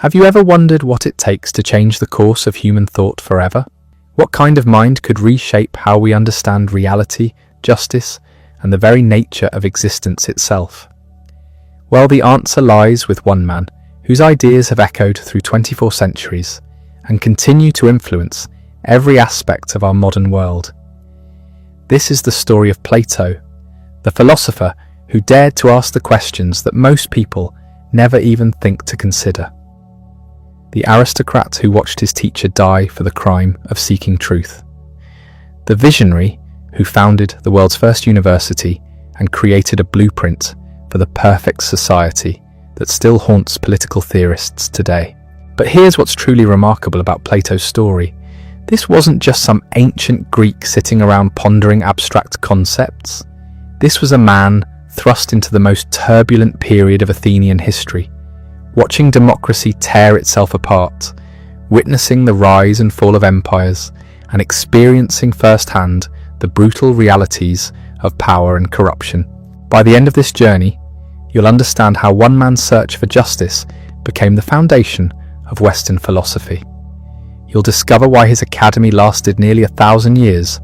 Have you ever wondered what it takes to change the course of human thought forever? What kind of mind could reshape how we understand reality, justice, and the very nature of existence itself? Well, the answer lies with one man, whose ideas have echoed through 24 centuries and continue to influence every aspect of our modern world. This is the story of Plato, the philosopher who dared to ask the questions that most people never even think to consider. The aristocrat who watched his teacher die for the crime of seeking truth. The visionary who founded the world's first university and created a blueprint for the perfect society that still haunts political theorists today. But here's what's truly remarkable about Plato's story. This wasn't just some ancient Greek sitting around pondering abstract concepts. This was a man thrust into the most turbulent period of Athenian history, watching democracy tear itself apart, witnessing the rise and fall of empires, and experiencing firsthand the brutal realities of power and corruption. By the end of this journey, you'll understand how one man's search for justice became the foundation of Western philosophy. You'll discover why his academy lasted nearly 1,000 years,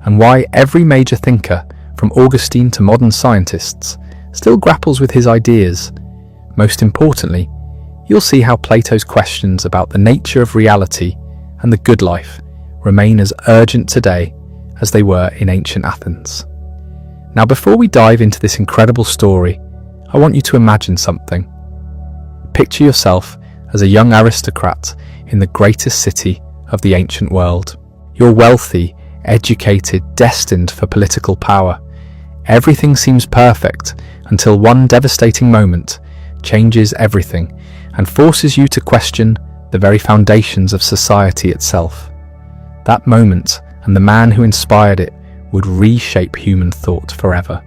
and why every major thinker, from Augustine to modern scientists, still grapples with his ideas. Most importantly, you'll see how Plato's questions about the nature of reality and the good life remain as urgent today as they were in ancient Athens. Now, before we dive into this incredible story, I want you to imagine something. Picture yourself as a young aristocrat in the greatest city of the ancient world. You're wealthy, educated, destined for political power. Everything seems perfect until one devastating moment changes everything and forces you to question the very foundations of society itself. That moment, and the man who inspired it, would reshape human thought forever.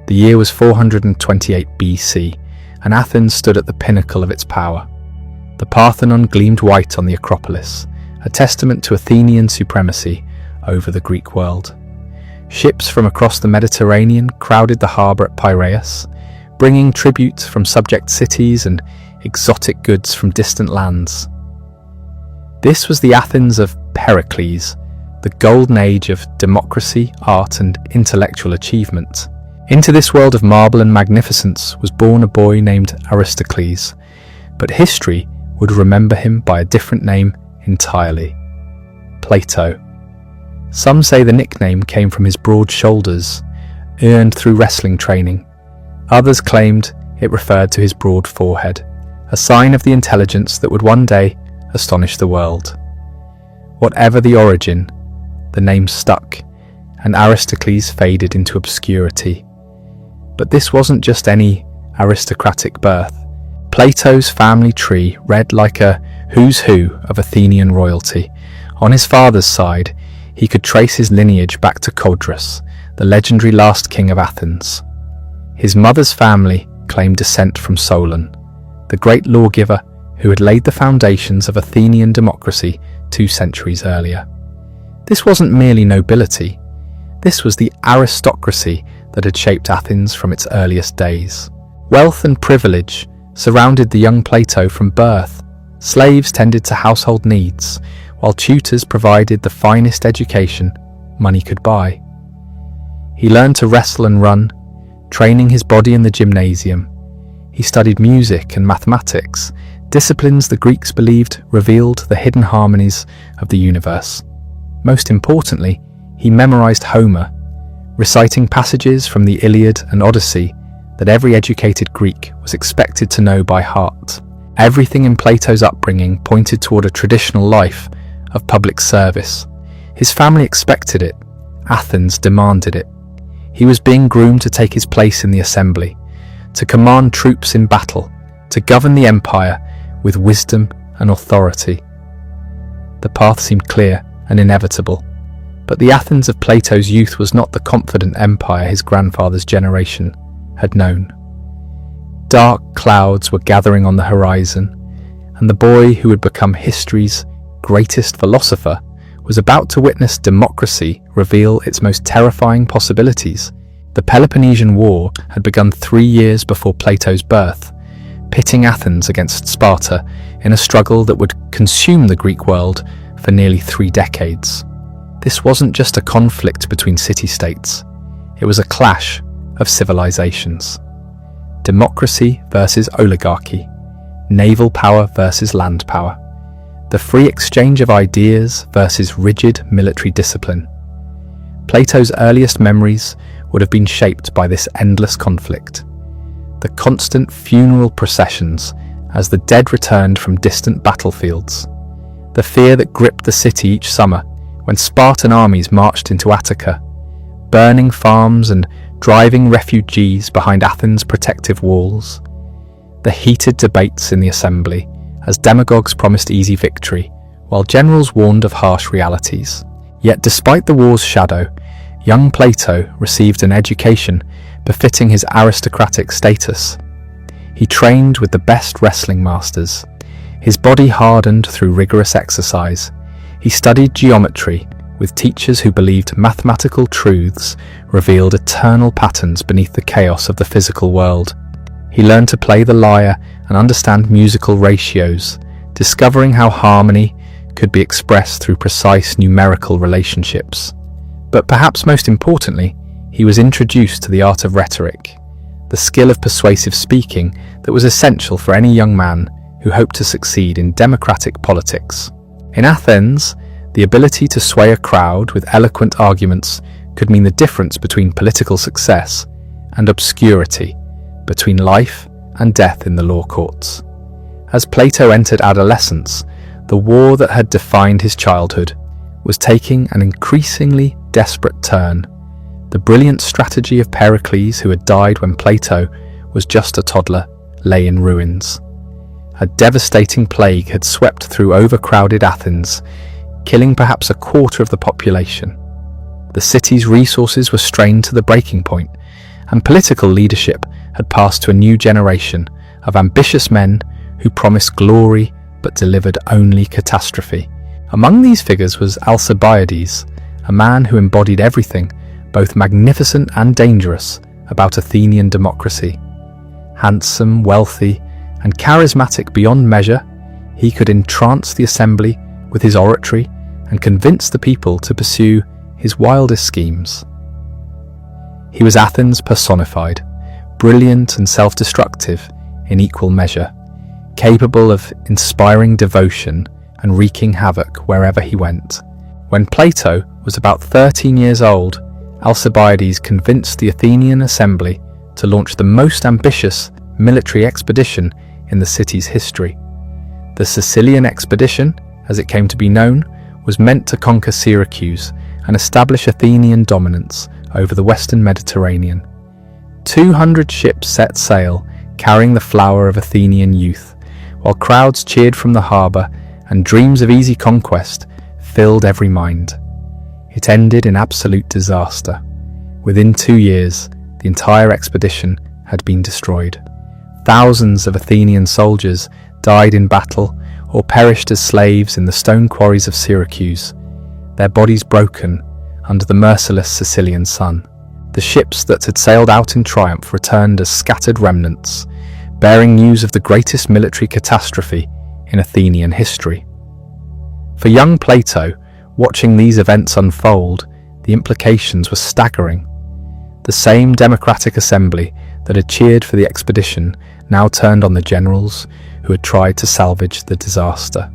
The year was 428 BC, and Athens stood at the pinnacle of its power. The Parthenon gleamed white on the Acropolis, a testament to Athenian supremacy over the Greek world. Ships from across the Mediterranean crowded the harbour at Piraeus, bringing tribute from subject cities and exotic goods from distant lands. This was the Athens of Pericles, the golden age of democracy, art, and intellectual achievement. Into this world of marble and magnificence was born a boy named Aristocles, but history would remember him by a different name entirely: Plato. Some say the nickname came from his broad shoulders, earned through wrestling training. Others claimed it referred to his broad forehead, a sign of the intelligence that would one day astonish the world. Whatever the origin, the name stuck, and Aristocles faded into obscurity. But this wasn't just any aristocratic birth. Plato's family tree read like a who's who of Athenian royalty. On his father's side, he could trace his lineage back to Codrus, the legendary last king of Athens. His mother's family claimed descent from Solon, the great lawgiver who had laid the foundations of Athenian democracy 2 centuries earlier. This wasn't merely nobility. This was the aristocracy that had shaped Athens from its earliest days. Wealth and privilege surrounded the young Plato from birth. Slaves tended to household needs, while tutors provided the finest education money could buy. He learned to wrestle and run, training his body in the gymnasium. He studied music and mathematics, disciplines the Greeks believed revealed the hidden harmonies of the universe. Most importantly, he memorized Homer, reciting passages from the Iliad and Odyssey that every educated Greek was expected to know by heart. Everything in Plato's upbringing pointed toward a traditional life of public service. His family expected it. Athens demanded it. He was being groomed to take his place in the assembly, to command troops in battle, to govern the empire with wisdom and authority. The path seemed clear and inevitable, but the Athens of Plato's youth was not the confident empire his grandfather's generation had known. Dark clouds were gathering on the horizon, and the boy who would become history's greatest philosopher was about to witness democracy reveal its most terrifying possibilities. The Peloponnesian War had begun 3 years before Plato's birth, pitting Athens against Sparta in a struggle that would consume the Greek world for nearly 3 decades. This wasn't just a conflict between city-states, it was a clash of civilizations. Democracy versus oligarchy, naval power versus land power, the free exchange of ideas versus rigid military discipline. Plato's earliest memories would have been shaped by this endless conflict. The constant funeral processions as the dead returned from distant battlefields, the fear that gripped the city each summer when Spartan armies marched into Attica, burning farms and driving refugees behind Athens' protective walls, the heated debates in the assembly as demagogues promised easy victory, while generals warned of harsh realities. Yet despite the war's shadow, young Plato received an education befitting his aristocratic status. He trained with the best wrestling masters. His body hardened through rigorous exercise. He studied geometry with teachers who believed mathematical truths revealed eternal patterns beneath the chaos of the physical world. He learned to play the lyre and understand musical ratios, discovering how harmony could be expressed through precise numerical relationships. But perhaps most importantly, he was introduced to the art of rhetoric, the skill of persuasive speaking that was essential for any young man who hoped to succeed in democratic politics. In Athens, the ability to sway a crowd with eloquent arguments could mean the difference between political success and obscurity, between life and death in the law courts. As Plato entered adolescence, the war that had defined his childhood was taking an increasingly desperate turn. The brilliant strategy of Pericles, who had died when Plato was just a toddler, lay in ruins. A devastating plague had swept through overcrowded Athens, killing perhaps a quarter of the population. The city's resources were strained to the breaking point, and political leadership had passed to a new generation of ambitious men who promised glory but delivered only catastrophe. Among these figures was Alcibiades, a man who embodied everything, both magnificent and dangerous, about Athenian democracy. Handsome, wealthy, and charismatic beyond measure, he could entrance the assembly with his oratory and convince the people to pursue his wildest schemes. He was Athens personified, brilliant and self-destructive in equal measure, capable of inspiring devotion and wreaking havoc wherever he went. When Plato was about 13 years old, Alcibiades convinced the Athenian assembly to launch the most ambitious military expedition in the city's history. The Sicilian expedition, as it came to be known, was meant to conquer Syracuse and establish Athenian dominance over the western Mediterranean. 200 ships set sail, carrying the flower of Athenian youth, while crowds cheered from the harbour and dreams of easy conquest filled every mind. It ended in absolute disaster. Within 2 years, the entire expedition had been destroyed. Thousands of Athenian soldiers died in battle or perished as slaves in the stone quarries of Syracuse, their bodies broken under the merciless Sicilian sun. The ships that had sailed out in triumph returned as scattered remnants, bearing news of the greatest military catastrophe in Athenian history. For young Plato, watching these events unfold, the implications were staggering. The same democratic assembly that had cheered for the expedition now turned on the generals who had tried to salvage the disaster.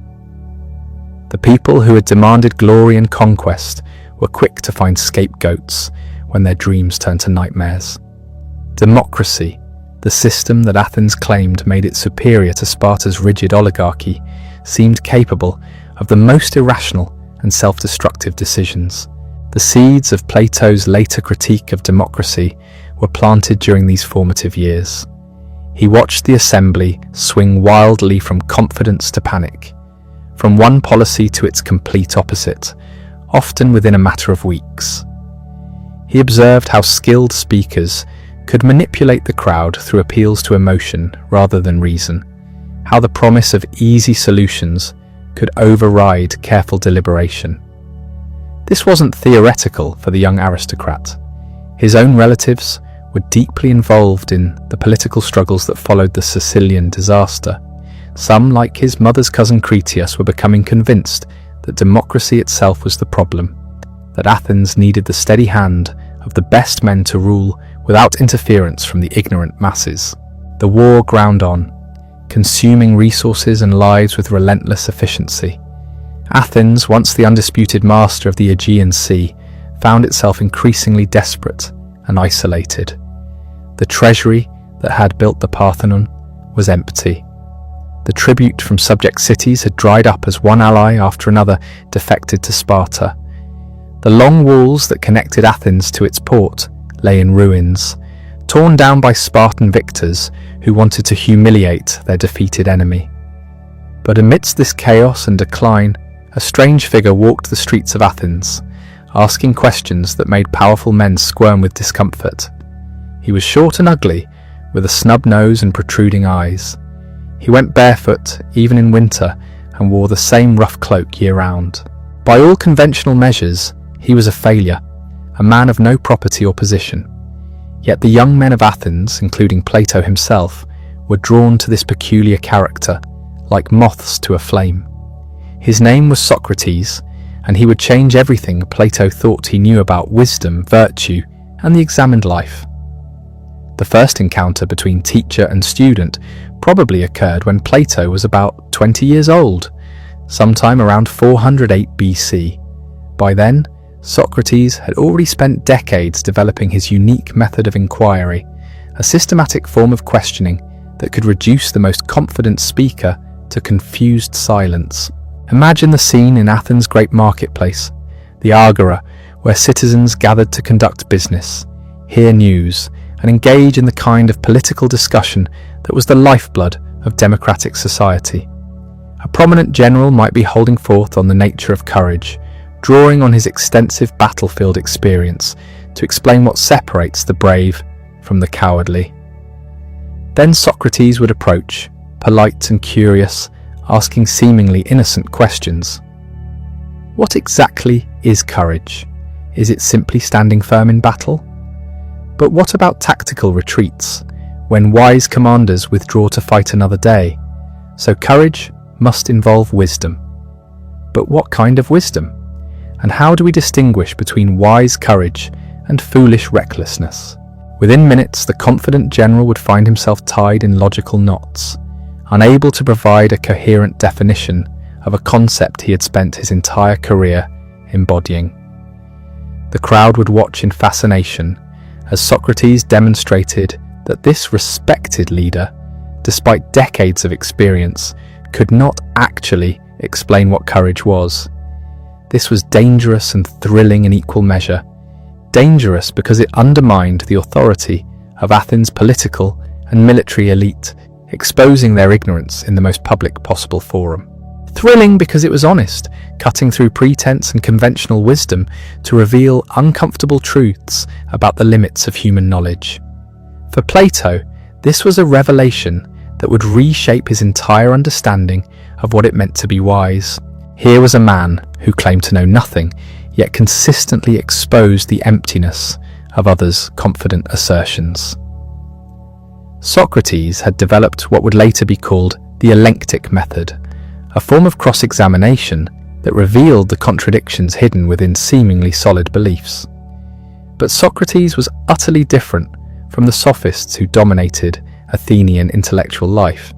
The people who had demanded glory and conquest were quick to find scapegoats when their dreams turned to nightmares. Democracy, the system that Athens claimed made it superior to Sparta's rigid oligarchy, seemed capable of the most irrational and self-destructive decisions. The seeds of Plato's later critique of democracy were planted during these formative years. He watched the assembly swing wildly from confidence to panic, from one policy to its complete opposite, often within a matter of weeks. He observed how skilled speakers could manipulate the crowd through appeals to emotion rather than reason, how the promise of easy solutions could override careful deliberation. This wasn't theoretical for the young aristocrat. His own relatives were deeply involved in the political struggles that followed the Sicilian disaster. Some, like his mother's cousin Critias, were becoming convinced that democracy itself was the problem, that Athens needed the steady hand of the best men to rule without interference from the ignorant masses. The war ground on, consuming resources and lives with relentless efficiency. Athens, once the undisputed master of the Aegean Sea, found itself increasingly desperate and isolated. The treasury that had built the Parthenon was empty. The tribute from subject cities had dried up as one ally after another defected to Sparta. The long walls that connected Athens to its port lay in ruins, torn down by Spartan victors who wanted to humiliate their defeated enemy. But amidst this chaos and decline, a strange figure walked the streets of Athens, asking questions that made powerful men squirm with discomfort. He was short and ugly, with a snub nose and protruding eyes. He went barefoot, even in winter, and wore the same rough cloak year-round. By all conventional measures, he was a failure, a man of no property or position. Yet the young men of Athens, including Plato himself, were drawn to this peculiar character, like moths to a flame. His name was Socrates, and he would change everything Plato thought he knew about wisdom, virtue, and the examined life. The first encounter between teacher and student probably occurred when Plato was about 20 years old, sometime around 408 BC. By then, Socrates had already spent decades developing his unique method of inquiry, a systematic form of questioning that could reduce the most confident speaker to confused silence. Imagine the scene in Athens' great marketplace, the Agora, where citizens gathered to conduct business, hear news, and engage in the kind of political discussion that was the lifeblood of democratic society. A prominent general might be holding forth on the nature of courage, drawing on his extensive battlefield experience to explain what separates the brave from the cowardly. Then Socrates would approach, polite and curious, asking seemingly innocent questions. What exactly is courage? Is it simply standing firm in battle? But what about tactical retreats, when wise commanders withdraw to fight another day? So courage must involve wisdom. But what kind of wisdom? And how do we distinguish between wise courage and foolish recklessness? Within minutes, the confident general would find himself tied in logical knots, unable to provide a coherent definition of a concept he had spent his entire career embodying. The crowd would watch in fascination as Socrates demonstrated that this respected leader, despite decades of experience, could not actually explain what courage was. This was dangerous and thrilling in equal measure. Dangerous because it undermined the authority of Athens' political and military elite, exposing their ignorance in the most public possible forum. Thrilling because it was honest, cutting through pretense and conventional wisdom to reveal uncomfortable truths about the limits of human knowledge. For Plato, this was a revelation that would reshape his entire understanding of what it meant to be wise. Here was a man who claimed to know nothing, yet consistently exposed the emptiness of others' confident assertions. Socrates had developed what would later be called the elenctic method, a form of cross-examination that revealed the contradictions hidden within seemingly solid beliefs. But Socrates was utterly different from the sophists who dominated Athenian intellectual life.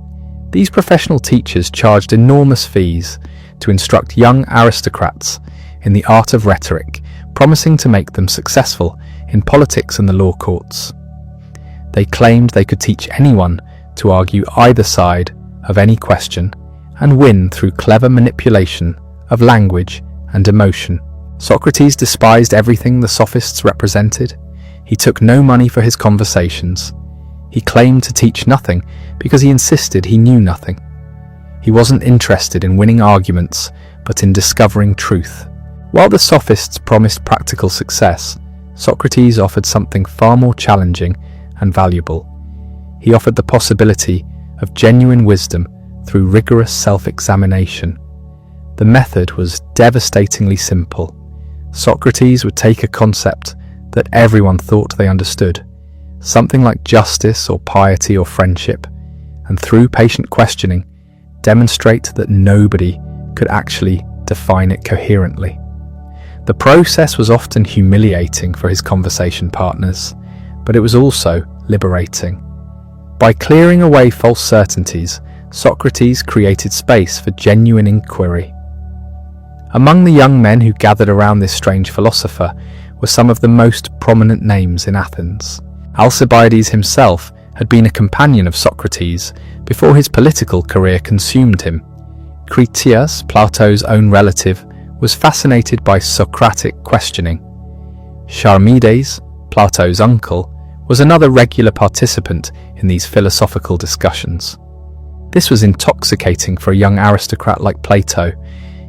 These professional teachers charged enormous fees to instruct young aristocrats in the art of rhetoric, promising to make them successful in politics and the law courts. They claimed they could teach anyone to argue either side of any question and win through clever manipulation of language and emotion. Socrates despised everything the sophists represented. He took no money for his conversations. He claimed to teach nothing because he insisted he knew nothing. He wasn't interested in winning arguments, but in discovering truth. While the sophists promised practical success, Socrates offered something far more challenging and valuable. He offered the possibility of genuine wisdom through rigorous self-examination. The method was devastatingly simple. Socrates would take a concept that everyone thought they understood, something like justice or piety or friendship, and through patient questioning, demonstrate that nobody could actually define it coherently. The process was often humiliating for his conversation partners, but it was also liberating. By clearing away false certainties, Socrates created space for genuine inquiry. Among the young men who gathered around this strange philosopher were some of the most prominent names in Athens. Alcibiades himself had been a companion of Socrates before his political career consumed him. Critias, Plato's own relative, was fascinated by Socratic questioning. Charmides, Plato's uncle, was another regular participant in these philosophical discussions. This was intoxicating for a young aristocrat like Plato.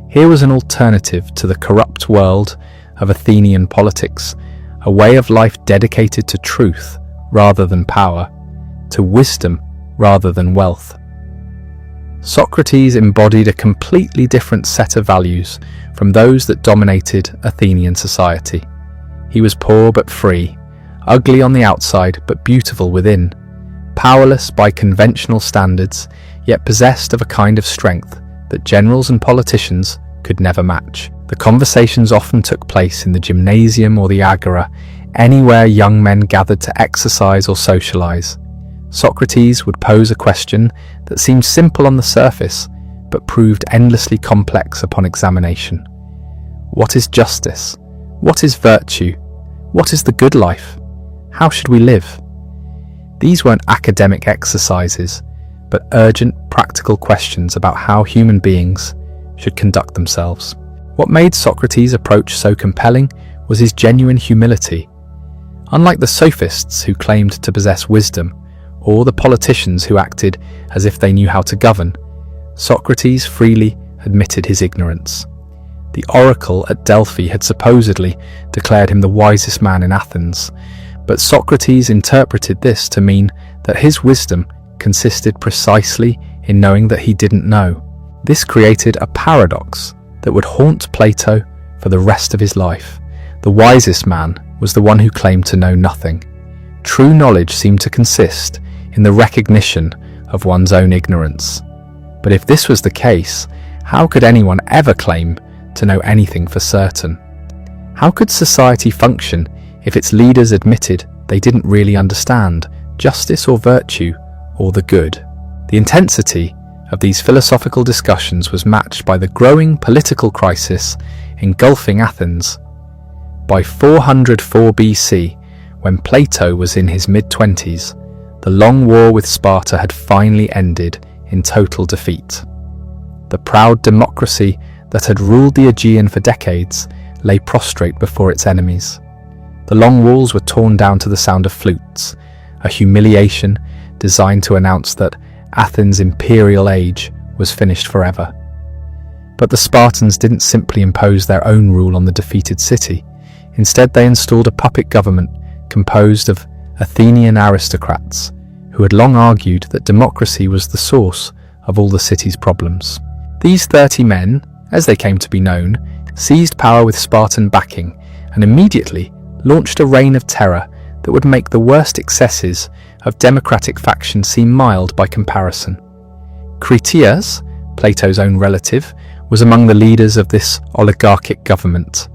Here was an alternative to the corrupt world of Athenian politics, a way of life dedicated to truth rather than power, to wisdom rather than wealth. Socrates embodied a completely different set of values from those that dominated Athenian society. He was poor but free, ugly on the outside but beautiful within, powerless by conventional standards, yet possessed of a kind of strength that generals and politicians could never match. The conversations often took place in the gymnasium or the agora, anywhere young men gathered to exercise or socialize. Socrates would pose a question that seemed simple on the surface, but proved endlessly complex upon examination. What is justice? What is virtue? What is the good life? How should we live? These weren't academic exercises, but urgent, practical questions about how human beings should conduct themselves. What made Socrates' approach so compelling was his genuine humility. Unlike the sophists who claimed to possess wisdom, or the politicians who acted as if they knew how to govern, Socrates freely admitted his ignorance. The oracle at Delphi had supposedly declared him the wisest man in Athens, but Socrates interpreted this to mean that his wisdom consisted precisely in knowing that he didn't know. This created a paradox that would haunt Plato for the rest of his life. The wisest man was the one who claimed to know nothing. True knowledge seemed to consist in the recognition of one's own ignorance. But if this was the case, how could anyone ever claim to know anything for certain? How could society function if its leaders admitted they didn't really understand justice or virtue or the good? The intensity of these philosophical discussions was matched by the growing political crisis engulfing Athens. By 404 BC, when Plato was in his mid-20s, the long war with Sparta had finally ended in total defeat. The proud democracy that had ruled the Aegean for decades lay prostrate before its enemies. The long walls were torn down to the sound of flutes, a humiliation designed to announce that Athens' imperial age was finished forever. But the Spartans didn't simply impose their own rule on the defeated city. Instead, they installed a puppet government composed of Athenian aristocrats who had long argued that democracy was the source of all the city's problems. These 30 men, as they came to be known, seized power with Spartan backing and immediately launched a reign of terror that would make the worst excesses of democratic faction seem mild by comparison. Critias, Plato's own relative, was among the leaders of this oligarchic government.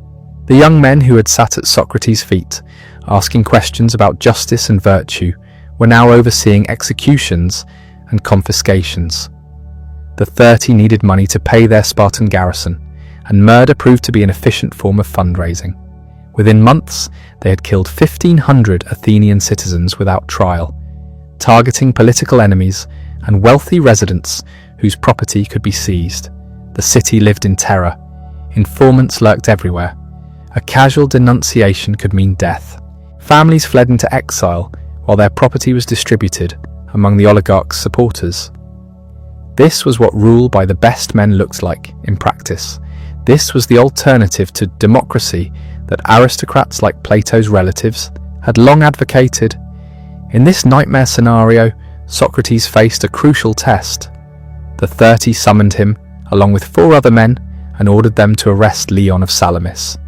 The young men who had sat at Socrates' feet, asking questions about justice and virtue, were now overseeing executions and confiscations. The 30 needed money to pay their Spartan garrison, and murder proved to be an efficient form of fundraising. Within months, they had killed 1,500 Athenian citizens without trial, targeting political enemies and wealthy residents whose property could be seized. The city lived in terror. Informants lurked everywhere. A casual denunciation could mean death. Families fled into exile while their property was distributed among the oligarchs' supporters. This was what rule by the best men looked like in practice. This was the alternative to democracy that aristocrats like Plato's relatives had long advocated. In this nightmare scenario, Socrates faced a crucial test. The 30 summoned him, along with 4 other men, and ordered them to arrest Leon of Salamis,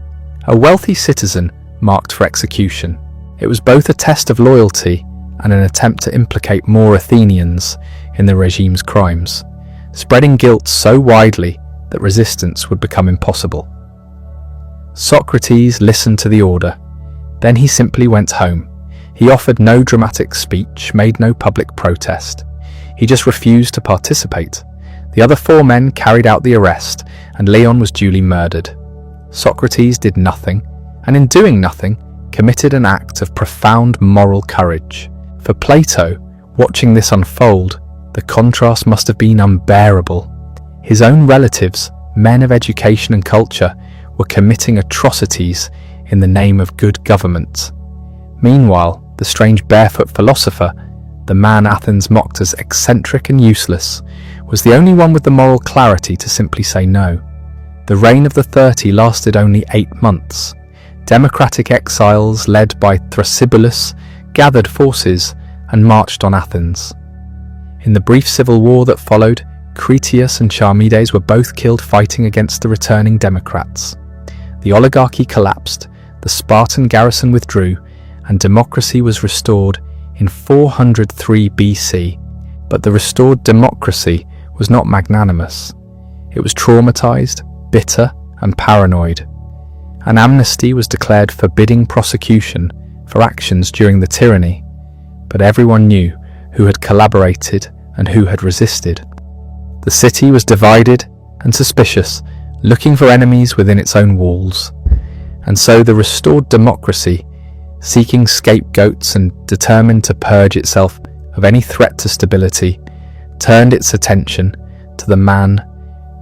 a wealthy citizen marked for execution. It was both a test of loyalty and an attempt to implicate more Athenians in the regime's crimes, spreading guilt so widely that resistance would become impossible. Socrates listened to the order. Then he simply went home. He offered no dramatic speech, made no public protest. He just refused to participate. The other 4 men carried out the arrest, and Leon was duly murdered. Socrates did nothing, and in doing nothing, committed an act of profound moral courage. For Plato, watching this unfold, the contrast must have been unbearable. His own relatives, men of education and culture, were committing atrocities in the name of good government. Meanwhile, the strange barefoot philosopher, the man Athens mocked as eccentric and useless, was the only one with the moral clarity to simply say no. The reign of the 30 lasted only 8 months. Democratic exiles led by Thrasybulus gathered forces and marched on Athens. In the brief civil war that followed, Critias and Charmides were both killed fighting against the returning democrats. The oligarchy collapsed, the Spartan garrison withdrew, and democracy was restored in 403 BC. But the restored democracy was not magnanimous. It was traumatized, bitter, and paranoid. An amnesty was declared forbidding prosecution for actions during the tyranny, but everyone knew who had collaborated and who had resisted. The city was divided and suspicious, looking for enemies within its own walls. And so the restored democracy, seeking scapegoats and determined to purge itself of any threat to stability, turned its attention to the man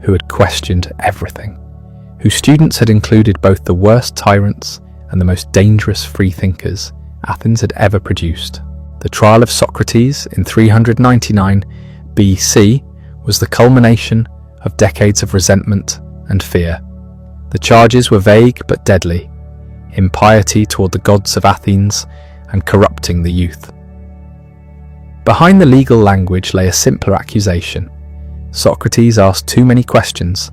who had questioned everything, whose students had included both the worst tyrants and the most dangerous freethinkers Athens had ever produced. The trial of Socrates in 399 BC was the culmination of decades of resentment and fear. The charges were vague but deadly: impiety toward the gods of Athens and corrupting the youth. Behind the legal language lay a simpler accusation. Socrates asked too many questions,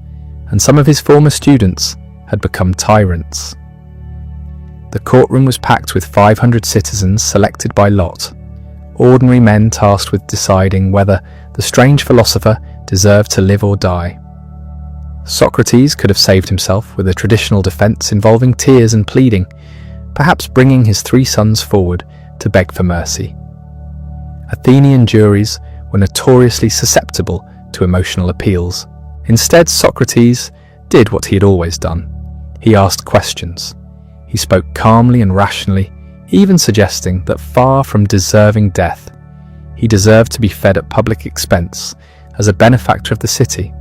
and some of his former students had become tyrants. The courtroom was packed with 500 citizens selected by lot, ordinary men tasked with deciding whether the strange philosopher deserved to live or die. Socrates could have saved himself with a traditional defense involving tears and pleading, perhaps bringing his 3 sons forward to beg for mercy. Athenian juries were notoriously susceptible to emotional appeals. Instead, Socrates did what he had always done. He asked questions. He spoke calmly and rationally, even suggesting that far from deserving death, he deserved to be fed at public expense as a benefactor of the city.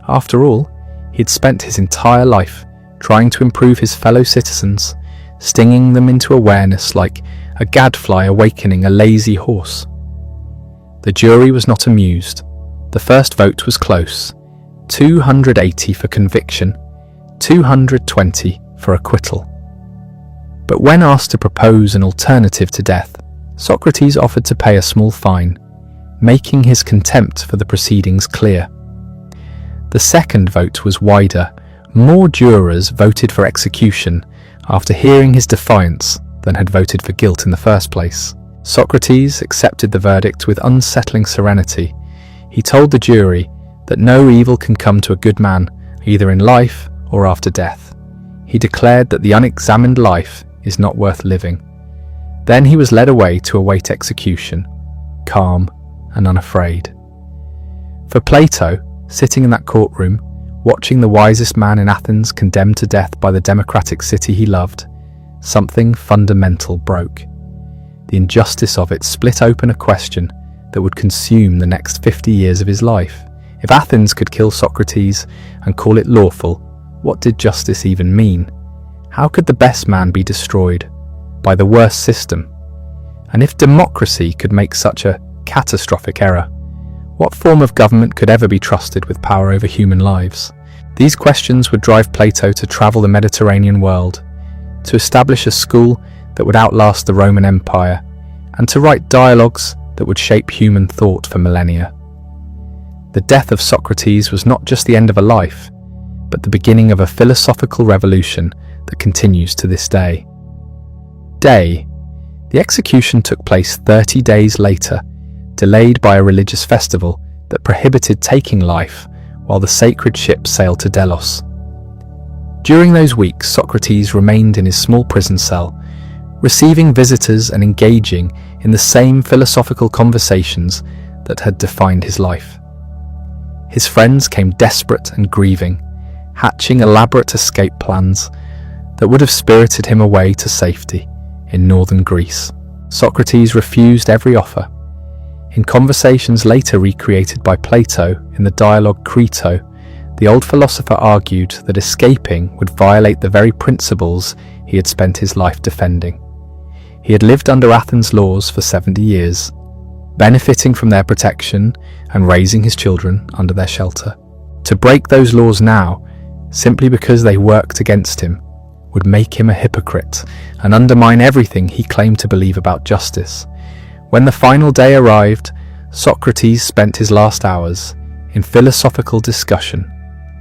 After all, he had spent his entire life trying to improve his fellow citizens, stinging them into awareness like a gadfly awakening a lazy horse. The jury was not amused. The first vote was close: 280 for conviction, 220 for acquittal. But when asked to propose an alternative to death, Socrates offered to pay a small fine, making his contempt for the proceedings clear. The second vote was wider. More jurors voted for execution after hearing his defiance than had voted for guilt in the first place. Socrates accepted the verdict with unsettling serenity. He told the jury that no evil can come to a good man, either in life or after death. He declared that the unexamined life is not worth living. Then he was led away to await execution, calm and unafraid. For Plato, sitting in that courtroom, watching the wisest man in Athens condemned to death by the democratic city he loved, something fundamental broke. The injustice of it split open a question that would consume the next 50 years of his life. If Athens could kill Socrates and call it lawful, what did justice even mean? How could the best man be destroyed by the worst system? And if democracy could make such a catastrophic error, what form of government could ever be trusted with power over human lives? These questions would drive Plato to travel the Mediterranean world, to establish a school that would outlast the Roman Empire, and to write dialogues that would shape human thought for millennia. The death of Socrates was not just the end of a life, but the beginning of a philosophical revolution that continues to this day. Day The execution took place 30 days later, delayed by a religious festival that prohibited taking life while the sacred ship sailed to Delos. During those weeks, Socrates remained in his small prison cell, receiving visitors and engaging in the same philosophical conversations that had defined his life. His friends came desperate and grieving, hatching elaborate escape plans that would have spirited him away to safety in northern Greece. Socrates refused every offer. In conversations later recreated by Plato in the dialogue Crito, the old philosopher argued that escaping would violate the very principles he had spent his life defending. He had lived under Athens' laws for 70 years, benefiting from their protection and raising his children under their shelter. To break those laws now, simply because they worked against him, would make him a hypocrite and undermine everything he claimed to believe about justice. When the final day arrived, Socrates spent his last hours in philosophical discussion,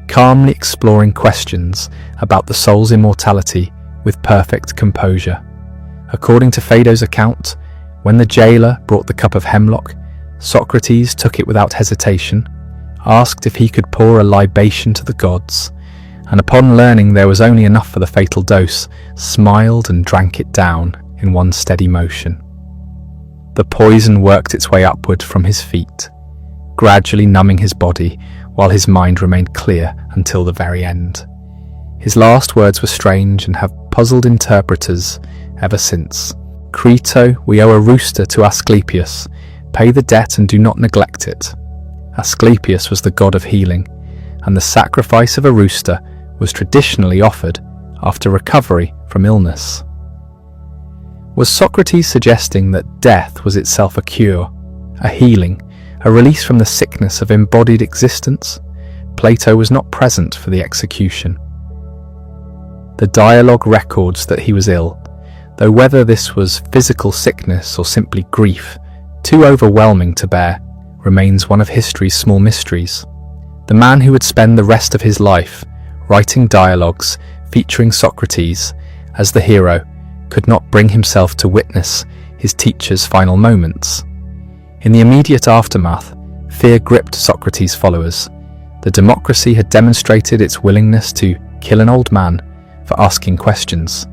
calmly exploring questions about the soul's immortality with perfect composure. According to Phaedo's account, when the jailer brought the cup of hemlock, Socrates took it without hesitation, asked if he could pour a libation to the gods, and upon learning there was only enough for the fatal dose, smiled and drank it down in one steady motion. The poison worked its way upward from his feet, gradually numbing his body while his mind remained clear until the very end. His last words were strange and have puzzled interpreters ever since. Crito, we owe a rooster to Asclepius. Pay the debt and do not neglect it. Asclepius was the god of healing, and the sacrifice of a rooster was traditionally offered after recovery from illness. Was Socrates suggesting that death was itself a cure, a healing, a release from the sickness of embodied existence? Plato was not present for the execution. The dialogue records that he was ill, though whether this was physical sickness or simply grief, too overwhelming to bear, remains one of history's small mysteries. The man who would spend the rest of his life writing dialogues featuring Socrates as the hero could not bring himself to witness his teacher's final moments. In the immediate aftermath, fear gripped Socrates' followers. The democracy had demonstrated its willingness to kill an old man for asking questions.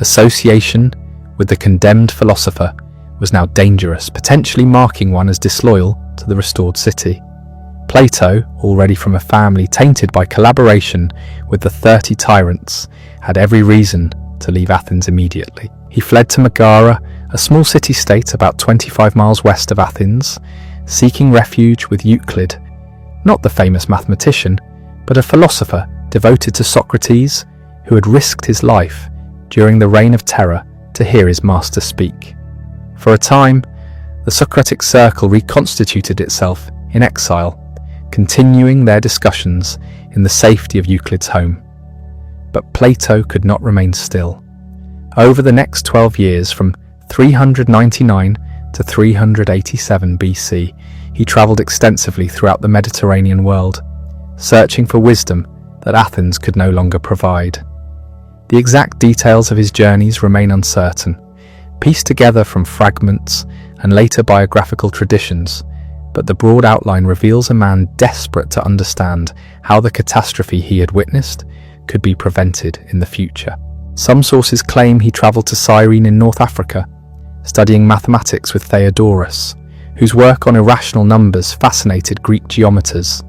Association with the condemned philosopher was now dangerous, potentially marking one as disloyal to the restored city. Plato, already from a family tainted by collaboration with the 30 tyrants, had every reason to leave Athens immediately. He fled to Megara, a small city-state about 25 miles west of Athens, seeking refuge with Euclid, not the famous mathematician, but a philosopher devoted to Socrates who had risked his life during the Reign of Terror to hear his master speak. For a time, the Socratic circle reconstituted itself in exile, continuing their discussions in the safety of Euclid's home. But Plato could not remain still. Over the next 12 years, from 399 to 387 BC, he travelled extensively throughout the Mediterranean world, searching for wisdom that Athens could no longer provide. The exact details of his journeys remain uncertain, pieced together from fragments and later biographical traditions, but the broad outline reveals a man desperate to understand how the catastrophe he had witnessed could be prevented in the future. Some sources claim he travelled to Cyrene in North Africa, studying mathematics with Theodorus, whose work on irrational numbers fascinated Greek geometers.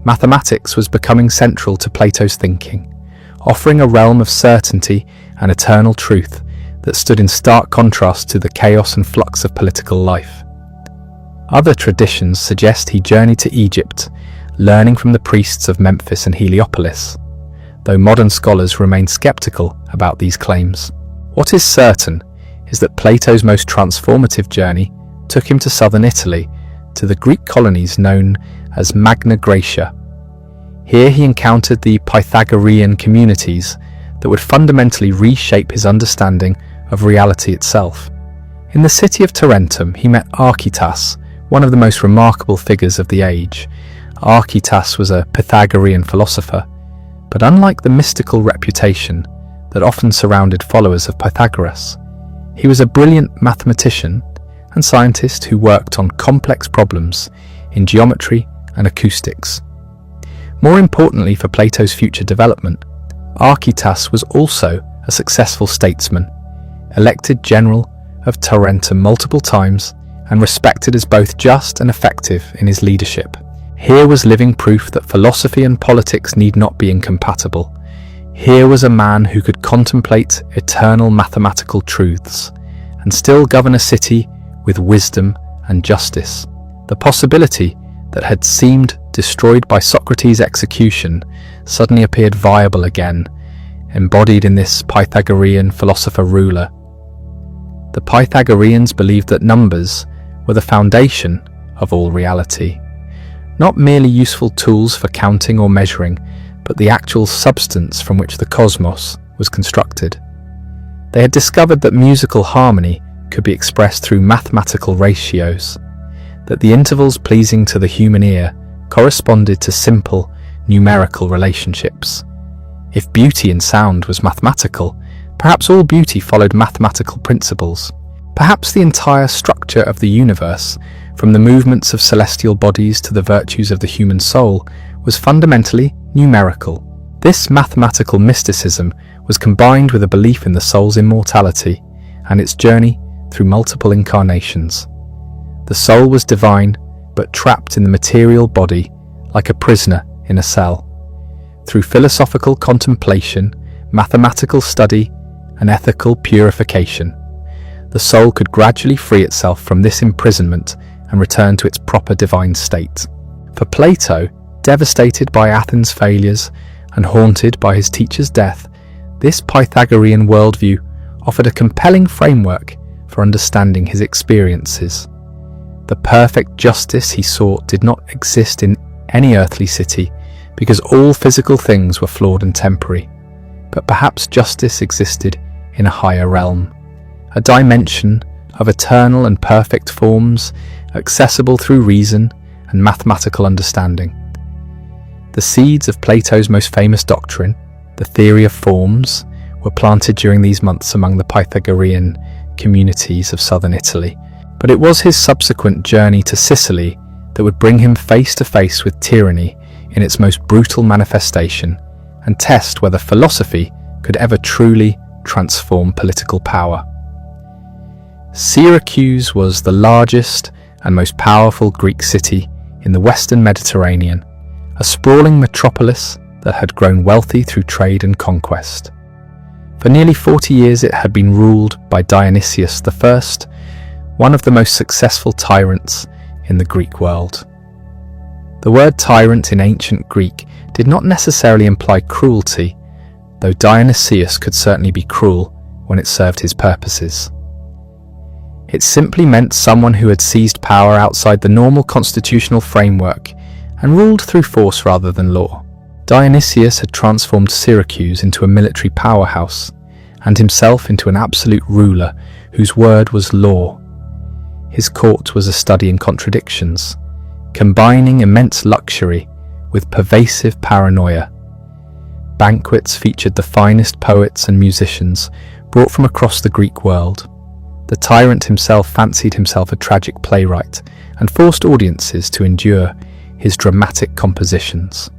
Mathematics was becoming central to Plato's thinking, offering a realm of certainty and eternal truth that stood in stark contrast to the chaos and flux of political life. Other traditions suggest he journeyed to Egypt, learning from the priests of Memphis and Heliopolis, though modern scholars remain skeptical about these claims. What is certain is that Plato's most transformative journey took him to southern Italy, to the Greek colonies known as Magna Graecia. Here he encountered the Pythagorean communities that would fundamentally reshape his understanding of reality itself. In the city of Tarentum, he met Archytas, one of the most remarkable figures of the age. Archytas was a Pythagorean philosopher, but unlike the mystical reputation that often surrounded followers of Pythagoras, He was a brilliant mathematician and scientist who worked on complex problems in geometry and acoustics. More importantly for Plato's future development, Archytas was also a successful statesman, elected general of Tarentum multiple times and respected as both just and effective in his leadership. Here was living proof that philosophy and politics need not be incompatible. Here was a man who could contemplate eternal mathematical truths and still govern a city with wisdom and justice. The possibility that had seemed destroyed by Socrates' execution suddenly appeared viable again, embodied in this Pythagorean philosopher-ruler. The Pythagoreans believed that numbers were the foundation of all reality, not merely useful tools for counting or measuring, but the actual substance from which the cosmos was constructed. They had discovered that musical harmony could be expressed through mathematical ratios, that the intervals pleasing to the human ear corresponded to simple numerical relationships. If beauty in sound was mathematical, perhaps all beauty followed mathematical principles. Perhaps the entire structure of the universe, from the movements of celestial bodies to the virtues of the human soul, was fundamentally numerical. This mathematical mysticism was combined with a belief in the soul's immortality and its journey through multiple incarnations. The soul was divine, but trapped in the material body like a prisoner in a cell. Through philosophical contemplation, mathematical study, and ethical purification, the soul could gradually free itself from this imprisonment and return to its proper divine state. For Plato, devastated by Athens' failures and haunted by his teacher's death, this Pythagorean worldview offered a compelling framework for understanding his experiences. The perfect justice he sought did not exist in any earthly city, because all physical things were flawed and temporary. But perhaps justice existed in a higher realm, a dimension of eternal and perfect forms, accessible through reason and mathematical understanding. The seeds of Plato's most famous doctrine, the theory of forms, were planted during these months among the Pythagorean communities of southern Italy. But it was his subsequent journey to Sicily that would bring him face to face with tyranny in its most brutal manifestation and test whether philosophy could ever truly transform political power. Syracuse was the largest and most powerful Greek city in the western Mediterranean, a sprawling metropolis that had grown wealthy through trade and conquest. For nearly 40 years it had been ruled by Dionysius I, one of the most successful tyrants in the Greek world. The word tyrant in ancient Greek did not necessarily imply cruelty, though Dionysius could certainly be cruel when it served his purposes. It simply meant someone who had seized power outside the normal constitutional framework and ruled through force rather than law. Dionysius had transformed Syracuse into a military powerhouse and himself into an absolute ruler whose word was law. His court was a study in contradictions, combining immense luxury with pervasive paranoia. Banquets featured the finest poets and musicians brought from across the Greek world. The tyrant himself fancied himself a tragic playwright and forced audiences to endure his dramatic compositions.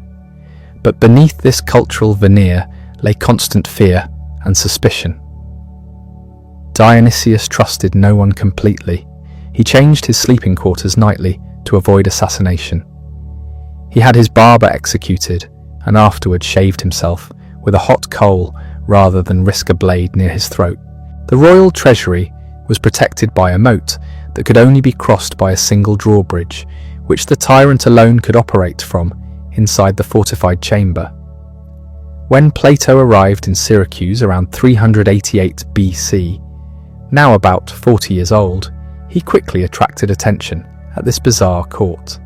But beneath this cultural veneer lay constant fear and suspicion. Dionysius trusted no one completely. He changed his sleeping quarters nightly to avoid assassination. He had his barber executed and afterwards shaved himself with a hot coal rather than risk a blade near his throat. The royal treasury was protected by a moat that could only be crossed by a single drawbridge, which the tyrant alone could operate from inside the fortified chamber. When Plato arrived in Syracuse around 388 BC, now about 40 years old, he quickly attracted attention at this bizarre court.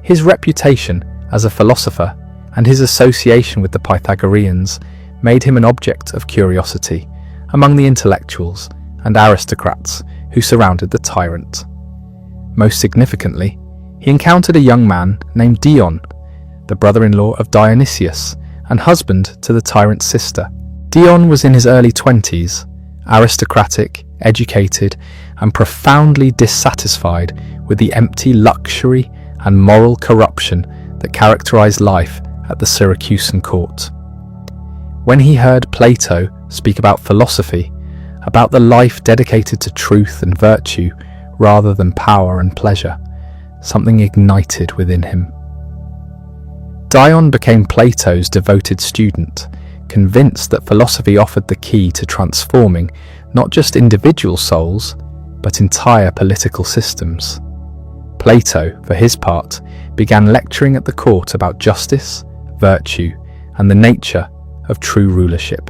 His reputation as a philosopher and his association with the Pythagoreans made him an object of curiosity among the intellectuals and aristocrats who surrounded the tyrant. Most significantly, he encountered a young man named Dion, the brother-in-law of Dionysius and husband to the tyrant's sister. Dion was in his early 20s, aristocratic educated, and profoundly dissatisfied with the empty luxury and moral corruption that characterized life at the Syracusan court. When he heard Plato speak about philosophy, about the life dedicated to truth and virtue rather than power and pleasure, something ignited within him. Dion became Plato's devoted student, convinced that philosophy offered the key to transforming not just individual souls, but entire political systems. Plato, for his part, began lecturing at the court about justice, virtue, and the nature of true rulership.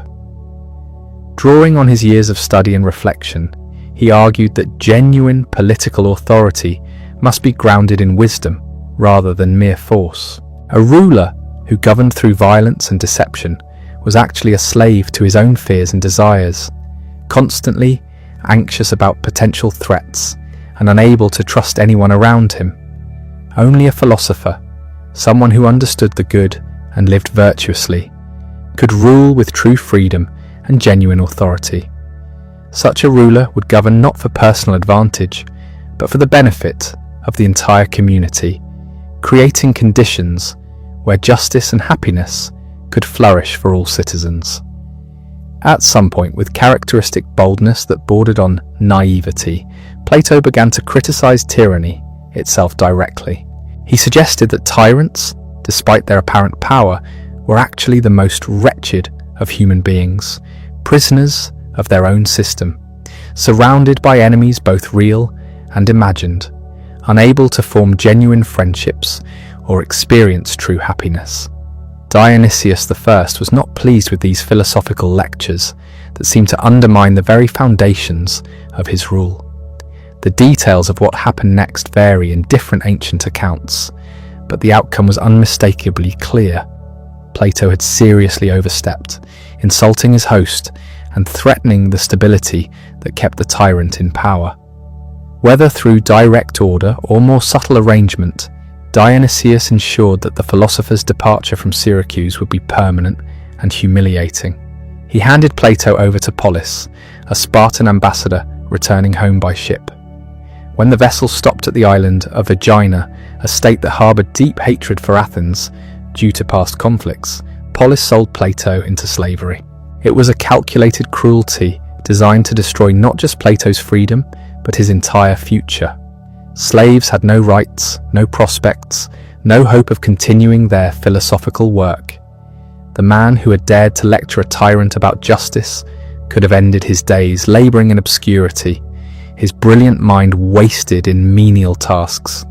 Drawing on his years of study and reflection, he argued that genuine political authority must be grounded in wisdom rather than mere force. A ruler who governed through violence and deception was actually a slave to his own fears and desires, constantly anxious about potential threats and unable to trust anyone around him. Only a philosopher, someone who understood the good and lived virtuously, could rule with true freedom and genuine authority. Such a ruler would govern not for personal advantage, but for the benefit of the entire community, creating conditions where justice and happiness could flourish for all citizens. At some point, with characteristic boldness that bordered on naivety, Plato began to criticize tyranny itself directly. He suggested that tyrants, despite their apparent power, were actually the most wretched of human beings, prisoners of their own system, surrounded by enemies both real and imagined, unable to form genuine friendships or experience true happiness. Dionysius I was not pleased with these philosophical lectures that seemed to undermine the very foundations of his rule. The details of what happened next vary in different ancient accounts, but the outcome was unmistakably clear. Plato had seriously overstepped, insulting his host and threatening the stability that kept the tyrant in power. Whether through direct order or more subtle arrangement, Dionysius ensured that the philosopher's departure from Syracuse would be permanent and humiliating. He handed Plato over to Polis, a Spartan ambassador returning home by ship. When the vessel stopped at the island of Aegina, a state that harbored deep hatred for Athens due to past conflicts, Polis sold Plato into slavery. It was a calculated cruelty designed to destroy not just Plato's freedom, but his entire future. Slaves had no rights, no prospects, no hope of continuing their philosophical work. The man who had dared to lecture a tyrant about justice could have ended his days laboring in obscurity, his brilliant mind wasted in menial tasks.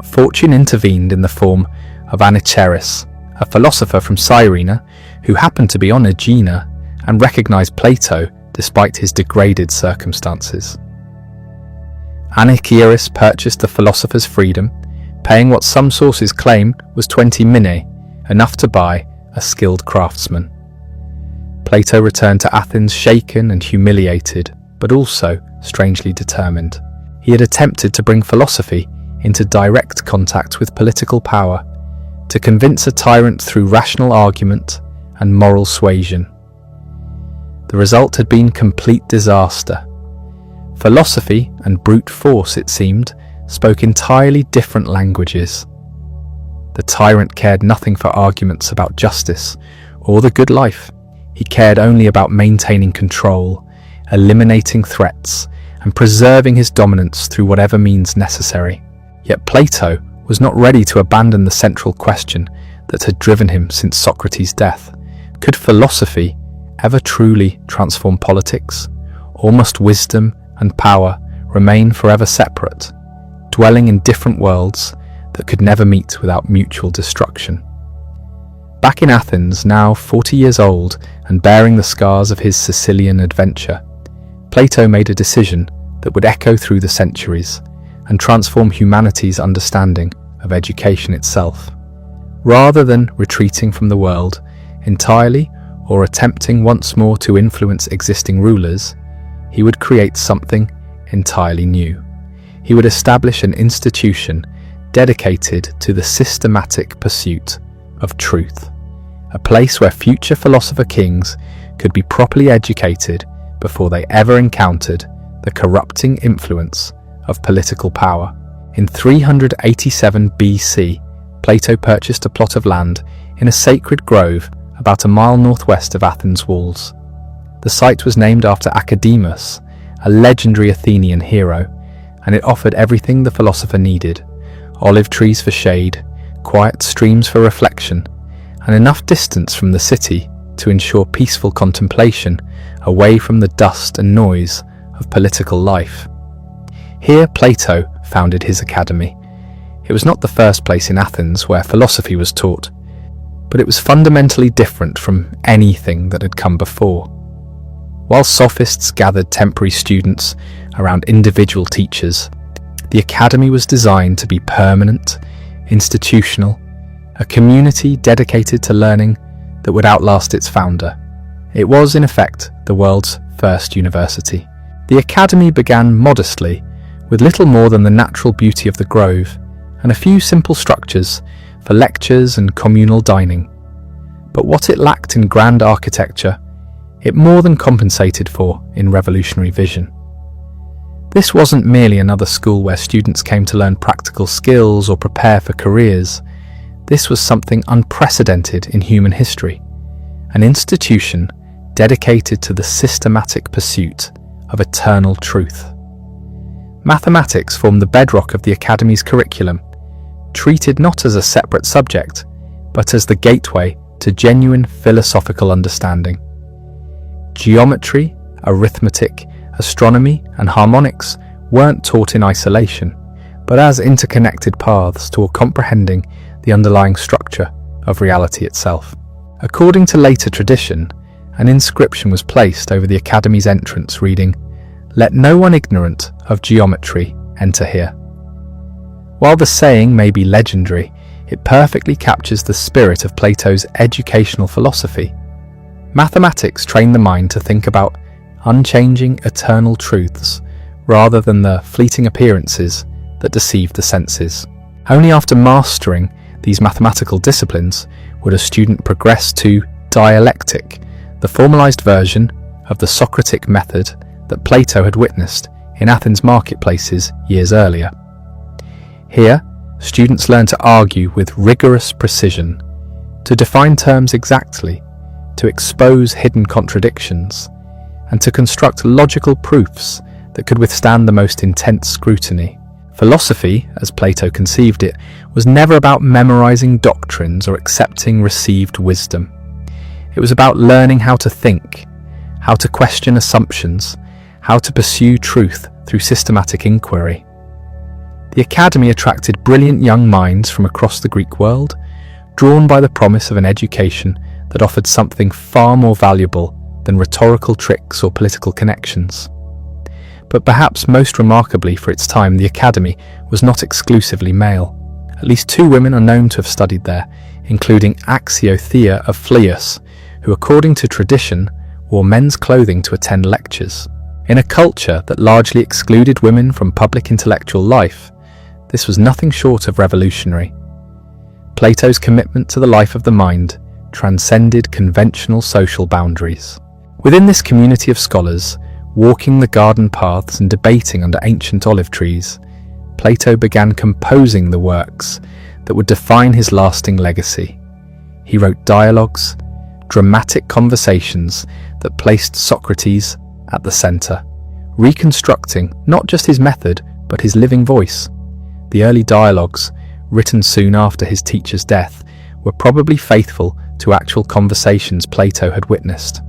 Fortune intervened in the form of Aniceris, a philosopher from Cyrene who happened to be on Aegina and recognized Plato despite his degraded circumstances. Aniceris purchased the philosopher's freedom, paying what some sources claim was 20 minae, enough to buy a skilled craftsman. Plato returned to Athens shaken and humiliated, but also strangely determined. He had attempted to bring philosophy into direct contact with political power, to convince a tyrant through rational argument and moral suasion. The result had been complete disaster. Philosophy and brute force, it seemed, spoke entirely different languages. The tyrant cared nothing for arguments about justice or the good life. He cared only about maintaining control, eliminating threats, and preserving his dominance through whatever means necessary. Yet Plato was not ready to abandon the central question that had driven him since Socrates' death. Could philosophy ever truly transform politics, or must wisdom and power remain forever separate, dwelling in different worlds that could never meet without mutual destruction? Back in Athens, now 40 years old and bearing the scars of his Sicilian adventure, Plato made a decision that would echo through the centuries and transform humanity's understanding of education itself. Rather than retreating from the world entirely or attempting once more to influence existing rulers, he would create something entirely new. He would establish an institution dedicated to the systematic pursuit of truth, a place where future philosopher kings could be properly educated before they ever encountered the corrupting influence of political power. In 387 BC, Plato purchased a plot of land in a sacred grove about a mile northwest of Athens' walls. The site was named after Academus, a legendary Athenian hero, and it offered everything the philosopher needed: olive trees for shade, quiet streams for reflection, and enough distance from the city to ensure peaceful contemplation away from the dust and noise of political life. Here Plato founded his academy. It was not the first place in Athens where philosophy was taught, but it was fundamentally different from anything that had come before. While sophists gathered temporary students around individual teachers, the academy was designed to be permanent, institutional, a community dedicated to learning that would outlast its founder. It was, in effect, the world's first university. The academy began modestly, with little more than the natural beauty of the grove and a few simple structures for lectures and communal dining. But what it lacked in grand architecture, it more than compensated for in revolutionary vision. This wasn't merely another school where students came to learn practical skills or prepare for careers. This was something unprecedented in human history, an institution dedicated to the systematic pursuit of eternal truth. Mathematics formed the bedrock of the academy's curriculum, treated not as a separate subject, but as the gateway to genuine philosophical understanding. Geometry, arithmetic, astronomy, and harmonics weren't taught in isolation, but as interconnected paths toward comprehending the underlying structure of reality itself. According to later tradition, an inscription was placed over the academy's entrance reading, "Let no one ignorant of geometry enter here." While the saying may be legendary, it perfectly captures the spirit of Plato's educational philosophy. Mathematics trained the mind to think about unchanging eternal truths rather than the fleeting appearances that deceive the senses. Only after mastering these mathematical disciplines would a student progress to dialectic, the formalized version of the Socratic method that Plato had witnessed in Athens' marketplaces years earlier. Here, students learn to argue with rigorous precision, to define terms exactly, to expose hidden contradictions, and to construct logical proofs that could withstand the most intense scrutiny. Philosophy, as Plato conceived it, was never about memorizing doctrines or accepting received wisdom. It was about learning how to think, how to question assumptions, how to pursue truth through systematic inquiry. The academy attracted brilliant young minds from across the Greek world, drawn by the promise of an education that offered something far more valuable than rhetorical tricks or political connections. But perhaps most remarkably for its time, the academy was not exclusively male. At least 2 women are known to have studied there, including Axiothea of Phlius, who according to tradition wore men's clothing to attend lectures. In a culture that largely excluded women from public intellectual life, this was nothing short of revolutionary. Plato's commitment to the life of the mind transcended conventional social boundaries. Within this community of scholars, walking the garden paths and debating under ancient olive trees, Plato began composing the works that would define his lasting legacy. He wrote dialogues, dramatic conversations that placed Socrates at the center, reconstructing not just his method, but his living voice. The early dialogues, written soon after his teacher's death, were probably faithful to actual conversations Plato had witnessed.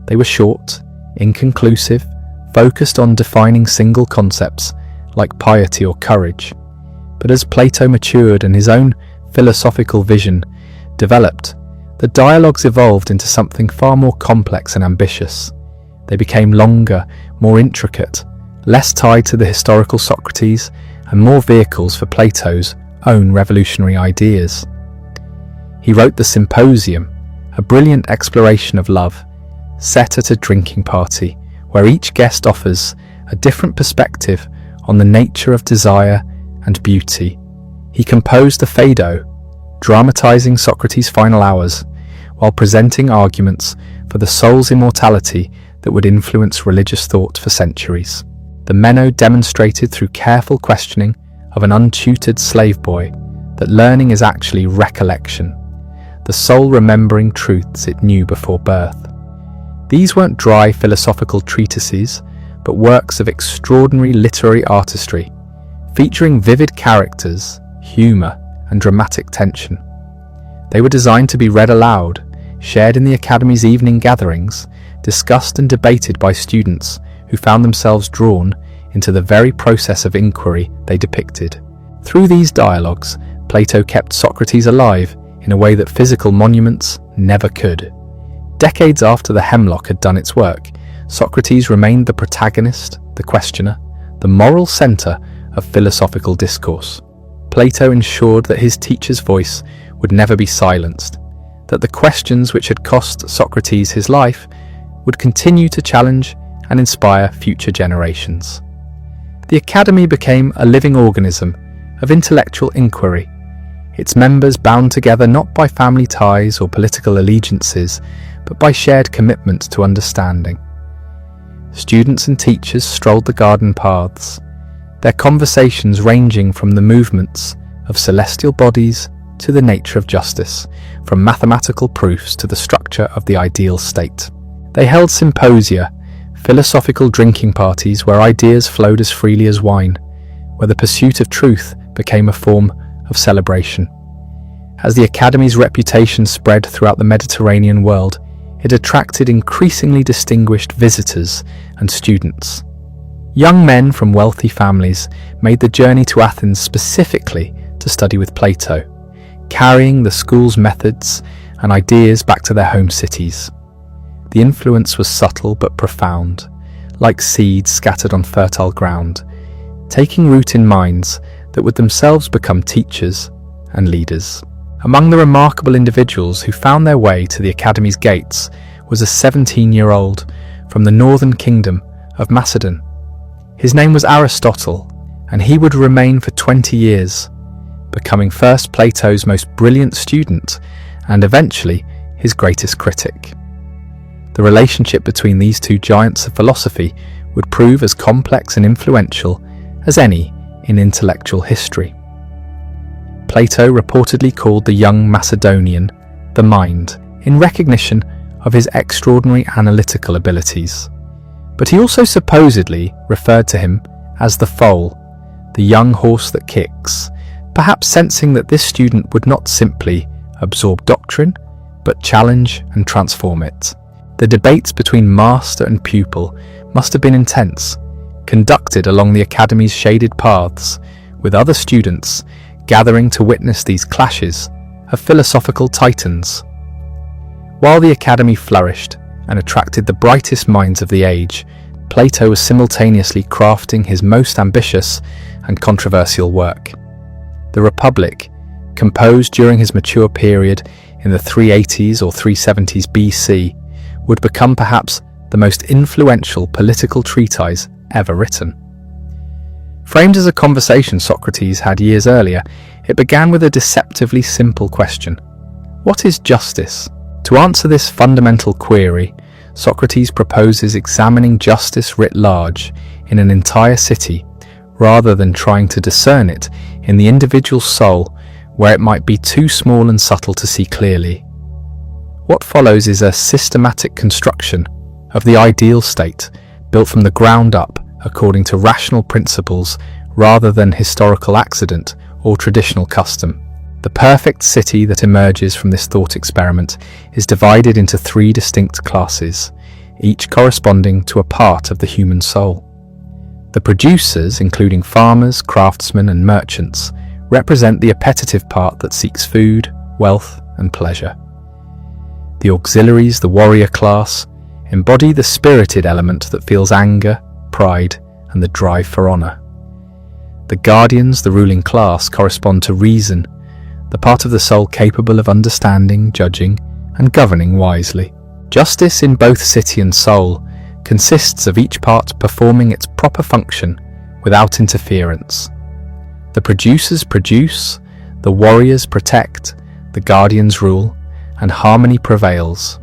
They were short, inconclusive, focused on defining single concepts like piety or courage. But as Plato matured and his own philosophical vision developed, the dialogues evolved into something far more complex and ambitious. They became longer, more intricate, less tied to the historical Socrates, and more vehicles for Plato's own revolutionary ideas. He wrote the Symposium, a brilliant exploration of love, set at a drinking party, where each guest offers a different perspective on the nature of desire and beauty. He composed the Phaedo, dramatizing Socrates' final hours, while presenting arguments for the soul's immortality that would influence religious thought for centuries. The Meno demonstrated through careful questioning of an untutored slave boy that learning is actually recollection, the soul remembering truths it knew before birth. These weren't dry philosophical treatises, but works of extraordinary literary artistry, featuring vivid characters, humour, and dramatic tension. They were designed to be read aloud, shared in the Academy's evening gatherings, discussed and debated by students who found themselves drawn into the very process of inquiry they depicted. Through these dialogues, Plato kept Socrates alive in a way that physical monuments never could. Decades after the hemlock had done its work, Socrates remained the protagonist, the questioner, the moral centre of philosophical discourse. Plato ensured that his teacher's voice would never be silenced, that the questions which had cost Socrates his life would continue to challenge and inspire future generations. The Academy became a living organism of intellectual inquiry, its members bound together not by family ties or political allegiances, but by shared commitment to understanding. Students and teachers strolled the garden paths, their conversations ranging from the movements of celestial bodies to the nature of justice, from mathematical proofs to the structure of the ideal state. They held symposia, philosophical drinking parties where ideas flowed as freely as wine, where the pursuit of truth became a form of celebration. As the Academy's reputation spread throughout the Mediterranean world, it attracted increasingly distinguished visitors and students. Young men from wealthy families made the journey to Athens specifically to study with Plato, carrying the school's methods and ideas back to their home cities. The influence was subtle but profound, like seeds scattered on fertile ground, taking root in minds that would themselves become teachers and leaders. Among the remarkable individuals who found their way to the Academy's gates was a 17-year-old from the northern kingdom of Macedon. His name was Aristotle, and he would remain for 20 years, becoming first Plato's most brilliant student and eventually his greatest critic. The relationship between these two giants of philosophy would prove as complex and influential as any in intellectual history. Plato reportedly called the young Macedonian the mind, in recognition of his extraordinary analytical abilities. But he also supposedly referred to him as the foal, the young horse that kicks, perhaps sensing that this student would not simply absorb doctrine, but challenge and transform it. The debates between master and pupil must have been intense, conducted along the Academy's shaded paths, with other students gathering to witness these clashes of philosophical titans. While the Academy flourished and attracted the brightest minds of the age, Plato was simultaneously crafting his most ambitious and controversial work. The Republic, composed during his mature period in the 380s or 370s BC, would become perhaps the most influential political treatise ever written. Framed as a conversation Socrates had years earlier, it began with a deceptively simple question: what is justice? To answer this fundamental query, Socrates proposes examining justice writ large in an entire city, rather than trying to discern it in the individual soul where it might be too small and subtle to see clearly. What follows is a systematic construction of the ideal state, built from the ground up according to rational principles rather than historical accident or traditional custom. The perfect city that emerges from this thought experiment is divided into three distinct classes, each corresponding to a part of the human soul. The producers, including farmers, craftsmen, and merchants, represent the appetitive part that seeks food, wealth, and pleasure. The auxiliaries, the warrior class, embody the spirited element that feels anger, pride, and the drive for honor. The guardians, the ruling class, correspond to reason, the part of the soul capable of understanding, judging, and governing wisely. Justice in both city and soul consists of each part performing its proper function without interference. The producers produce, the warriors protect, the guardians rule, and harmony prevails.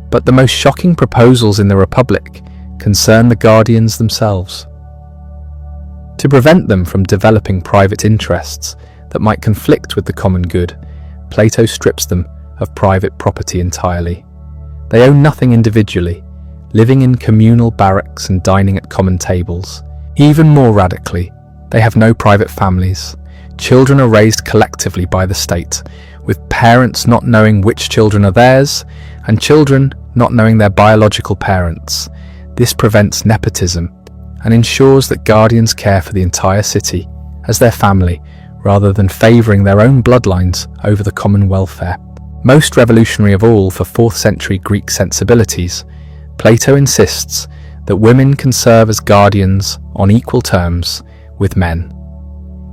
But the most shocking proposals in the Republic concern the guardians themselves. To prevent them from developing private interests that might conflict with the common good, Plato strips them of private property entirely. They own nothing individually, living in communal barracks and dining at common tables. Even more radically, they have no private families. Children are raised collectively by the state, with parents not knowing which children are theirs, and children not knowing their biological parents. This prevents nepotism and ensures that guardians care for the entire city as their family, rather than favouring their own bloodlines over the common welfare. Most revolutionary of all for 4th century Greek sensibilities, Plato insists that women can serve as guardians on equal terms with men.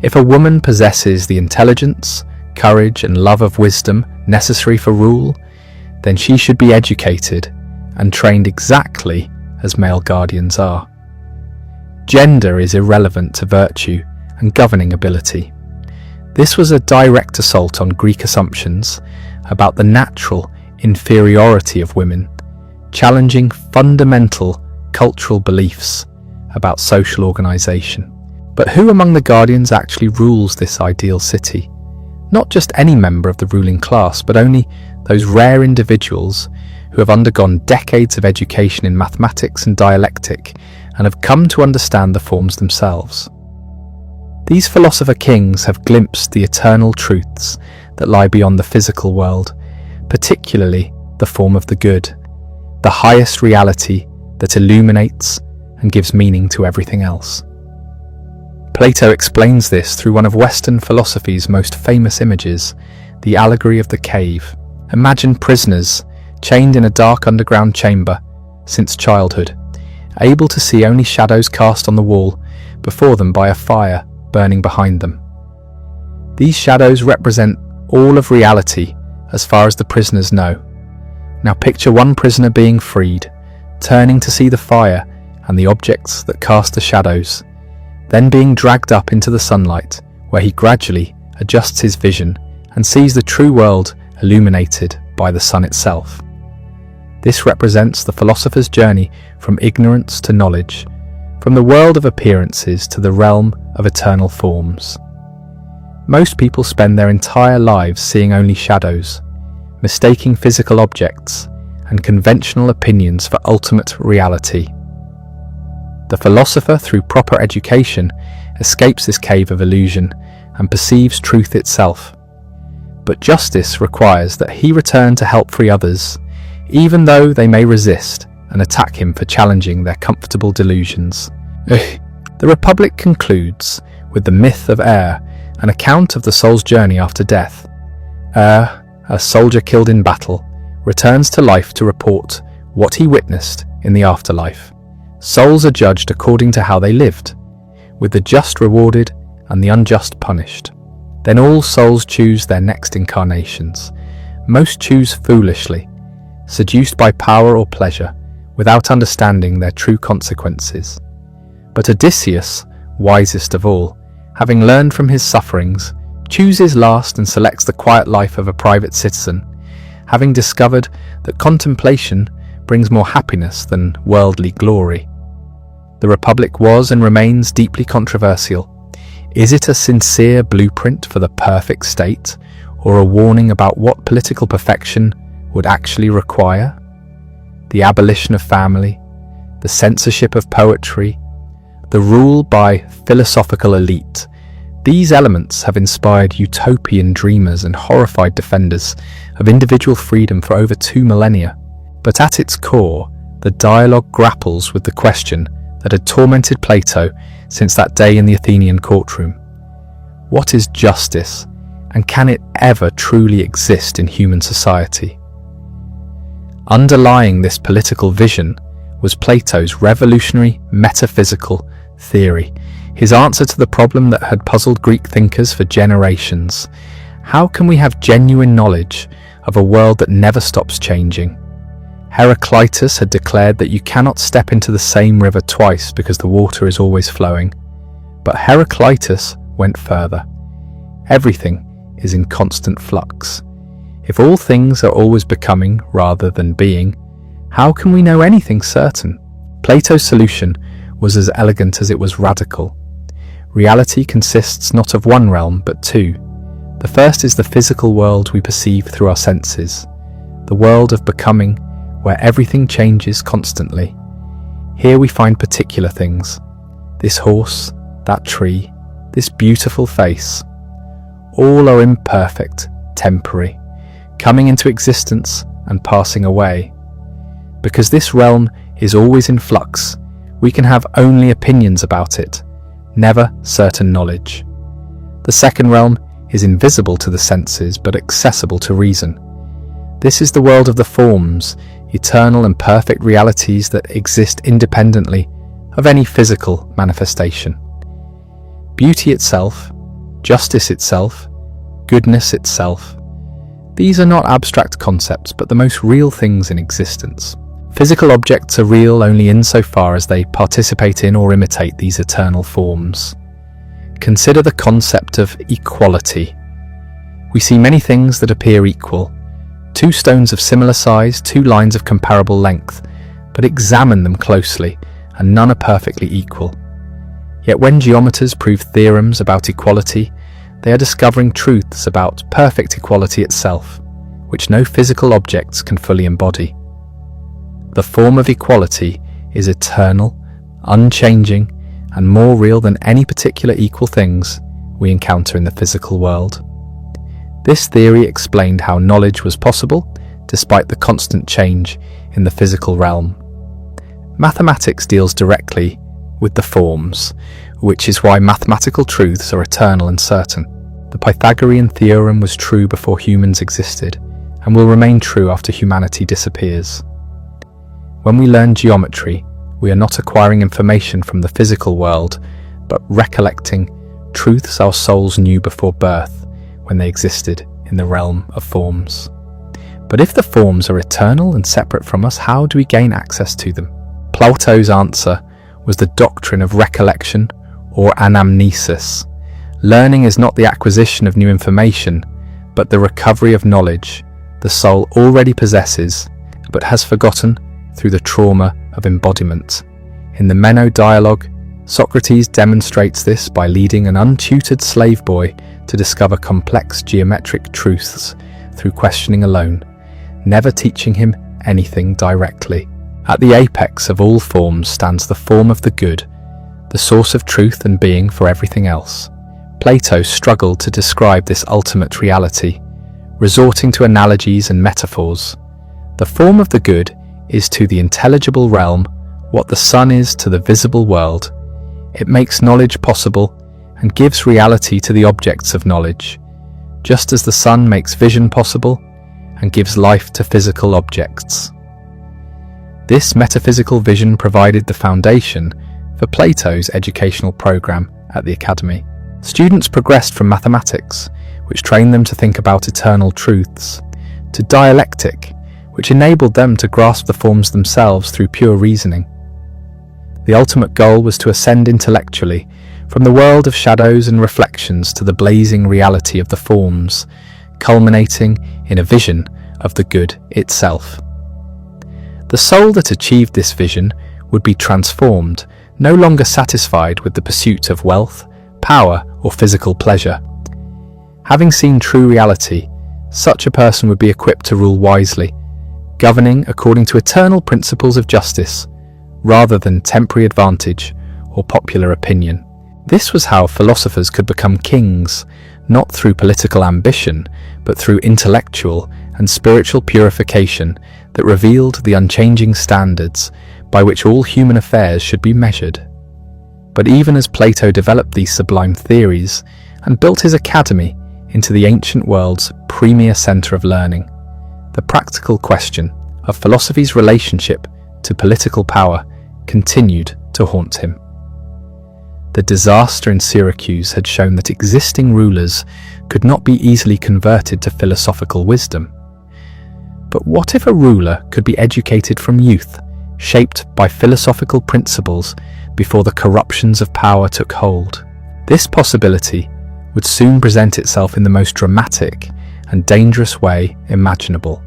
If a woman possesses the intelligence, courage and love of wisdom necessary for rule, then she should be educated and trained exactly as male guardians are. Gender is irrelevant to virtue and governing ability. This was a direct assault on Greek assumptions about the natural inferiority of women, challenging fundamental cultural beliefs about social organisation. But who among the guardians actually rules this ideal city? Not just any member of the ruling class, but only those rare individuals who have undergone decades of education in mathematics and dialectic and have come to understand the forms themselves. These philosopher kings have glimpsed the eternal truths that lie beyond the physical world, particularly the form of the good, the highest reality that illuminates and gives meaning to everything else. Plato explains this through one of Western philosophy's most famous images, the Allegory of the Cave. Imagine prisoners chained in a dark underground chamber since childhood, able to see only shadows cast on the wall before them by a fire burning behind them. These shadows represent all of reality as far as the prisoners know. Now picture one prisoner being freed, turning to see the fire and the objects that cast the shadows, then being dragged up into the sunlight, where he gradually adjusts his vision and sees the true world illuminated by the sun itself. This represents the philosopher's journey from ignorance to knowledge, from the world of appearances to the realm of eternal forms. Most people spend their entire lives seeing only shadows, mistaking physical objects and conventional opinions for ultimate reality. The philosopher, through proper education, escapes this cave of illusion and perceives truth itself. But justice requires that he return to help free others, even though they may resist and attack him for challenging their comfortable delusions. The Republic concludes with the myth of Er, an account of the soul's journey after death. Er, a soldier killed in battle, returns to life to report what he witnessed in the afterlife. Souls are judged according to how they lived, with the just rewarded and the unjust punished. Then all souls choose their next incarnations. Most choose foolishly, seduced by power or pleasure, without understanding their true consequences. But Odysseus, wisest of all, having learned from his sufferings, chooses last and selects the quiet life of a private citizen, having discovered that contemplation brings more happiness than worldly glory. The Republic was and remains deeply controversial. Is it a sincere blueprint for the perfect state, or a warning about what political perfection would actually require? The abolition of family, the censorship of poetry, the rule by philosophical elite. These elements have inspired utopian dreamers and horrified defenders of individual freedom for over 2 millennia. But at its core, the dialogue grapples with the question that had tormented Plato since that day in the Athenian courtroom. What is justice, and can it ever truly exist in human society? Underlying this political vision was Plato's revolutionary metaphysical theory, his answer to the problem that had puzzled Greek thinkers for generations. How can we have genuine knowledge of a world that never stops changing? Heraclitus had declared that you cannot step into the same river twice because the water is always flowing. But Heraclitus went further. Everything is in constant flux. If all things are always becoming rather than being, How can we know anything certain? Plato's solution was as elegant as it was radical. Reality consists not of one realm, but two. The first is the physical world we perceive through our senses, the world of becoming, where everything changes constantly. Here we find particular things. This horse, that tree, this beautiful face. All are imperfect, temporary, coming into existence and passing away. Because this realm is always in flux, we can have only opinions about it, never certain knowledge. The second realm is invisible to the senses but accessible to reason. This is the world of the forms, eternal and perfect realities that exist independently of any physical manifestation. Beauty itself, justice itself, goodness itself, these are not abstract concepts but the most real things in existence. Physical objects are real only insofar as they participate in or imitate these eternal forms. Consider the concept of equality. We see many things that appear equal. Two stones of similar size, two lines of comparable length, but examine them closely, and none are perfectly equal. Yet when geometers prove theorems about equality, they are discovering truths about perfect equality itself, which no physical objects can fully embody. The form of equality is eternal, unchanging, and more real than any particular equal things we encounter in the physical world. This theory explained how knowledge was possible despite the constant change in the physical realm. Mathematics deals directly with the forms, which is why mathematical truths are eternal and certain. The Pythagorean theorem was true before humans existed and will remain true after humanity disappears. When we learn geometry, we are not acquiring information from the physical world, but recollecting truths our souls knew before birth, when they existed in the realm of forms. But if the forms are eternal and separate from us, how do we gain access to them? Plato's answer was the doctrine of recollection or anamnesis. Learning is not the acquisition of new information, but the recovery of knowledge the soul already possesses, but has forgotten through the trauma of embodiment. In the Meno dialogue, Socrates demonstrates this by leading an untutored slave boy to discover complex geometric truths through questioning alone, never teaching him anything directly. At the apex of all forms stands the form of the good, the source of truth and being for everything else. Plato struggled to describe this ultimate reality, resorting to analogies and metaphors. The form of the good is to the intelligible realm what the sun is to the visible world. It makes knowledge possible and gives reality to the objects of knowledge, just as the sun makes vision possible and gives life to physical objects. This metaphysical vision provided the foundation for Plato's educational program at the Academy. Students progressed from mathematics, which trained them to think about eternal truths, to dialectic, which enabled them to grasp the forms themselves through pure reasoning. The ultimate goal was to ascend intellectually from the world of shadows and reflections to the blazing reality of the forms, culminating in a vision of the good itself. The soul that achieved this vision would be transformed, no longer satisfied with the pursuit of wealth, power, or physical pleasure. Having seen true reality, such a person would be equipped to rule wisely, governing according to eternal principles of justice, rather than temporary advantage or popular opinion. This was how philosophers could become kings, not through political ambition, but through intellectual and spiritual purification that revealed the unchanging standards by which all human affairs should be measured. But even as Plato developed these sublime theories and built his academy into the ancient world's premier center of learning, the practical question of philosophy's relationship to political power continued to haunt him. The disaster in Syracuse had shown that existing rulers could not be easily converted to philosophical wisdom. But what if a ruler could be educated from youth, shaped by philosophical principles before the corruptions of power took hold? This possibility would soon present itself in the most dramatic and dangerous way imaginable,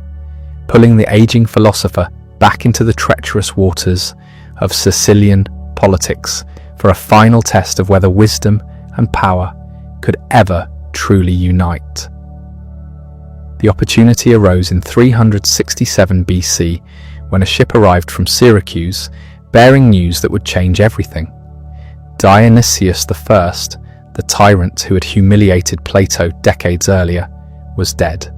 pulling the aging philosopher back into the treacherous waters of Sicilian politics for a final test of whether wisdom and power could ever truly unite. The opportunity arose in 367 BC when a ship arrived from Syracuse bearing news that would change everything. Dionysius I, the tyrant who had humiliated Plato decades earlier, was dead.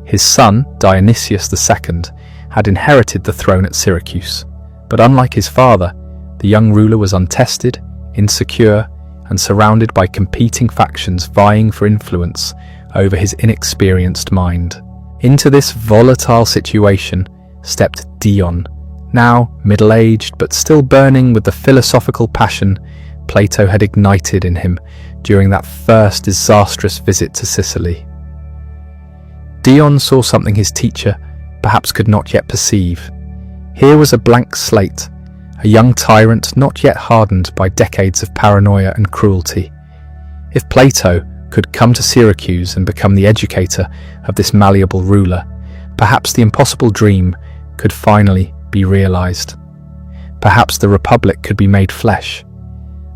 His son, Dionysius II, had inherited the throne at Syracuse, but unlike his father, the young ruler was untested, insecure, and surrounded by competing factions vying for influence over his inexperienced mind. Into this volatile situation stepped Dion, now middle-aged but still burning with the philosophical passion Plato had ignited in him during that first disastrous visit to Sicily. Dion saw something his teacher perhaps could not yet perceive. Here was a blank slate, a young tyrant not yet hardened by decades of paranoia and cruelty. If Plato could come to Syracuse and become the educator of this malleable ruler, perhaps the impossible dream could finally be realized. Perhaps the Republic could be made flesh.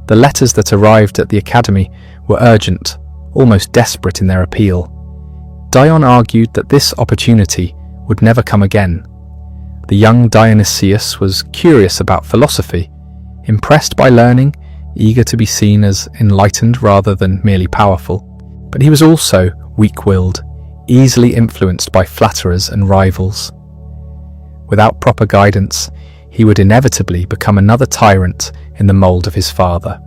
The letters that arrived at the academy were urgent, almost desperate in their appeal. Dion argued that this opportunity would never come again. The young Dionysius was curious about philosophy, impressed by learning, eager to be seen as enlightened rather than merely powerful. But he was also weak-willed, easily influenced by flatterers and rivals. Without proper guidance, he would inevitably become another tyrant in the mold of his father.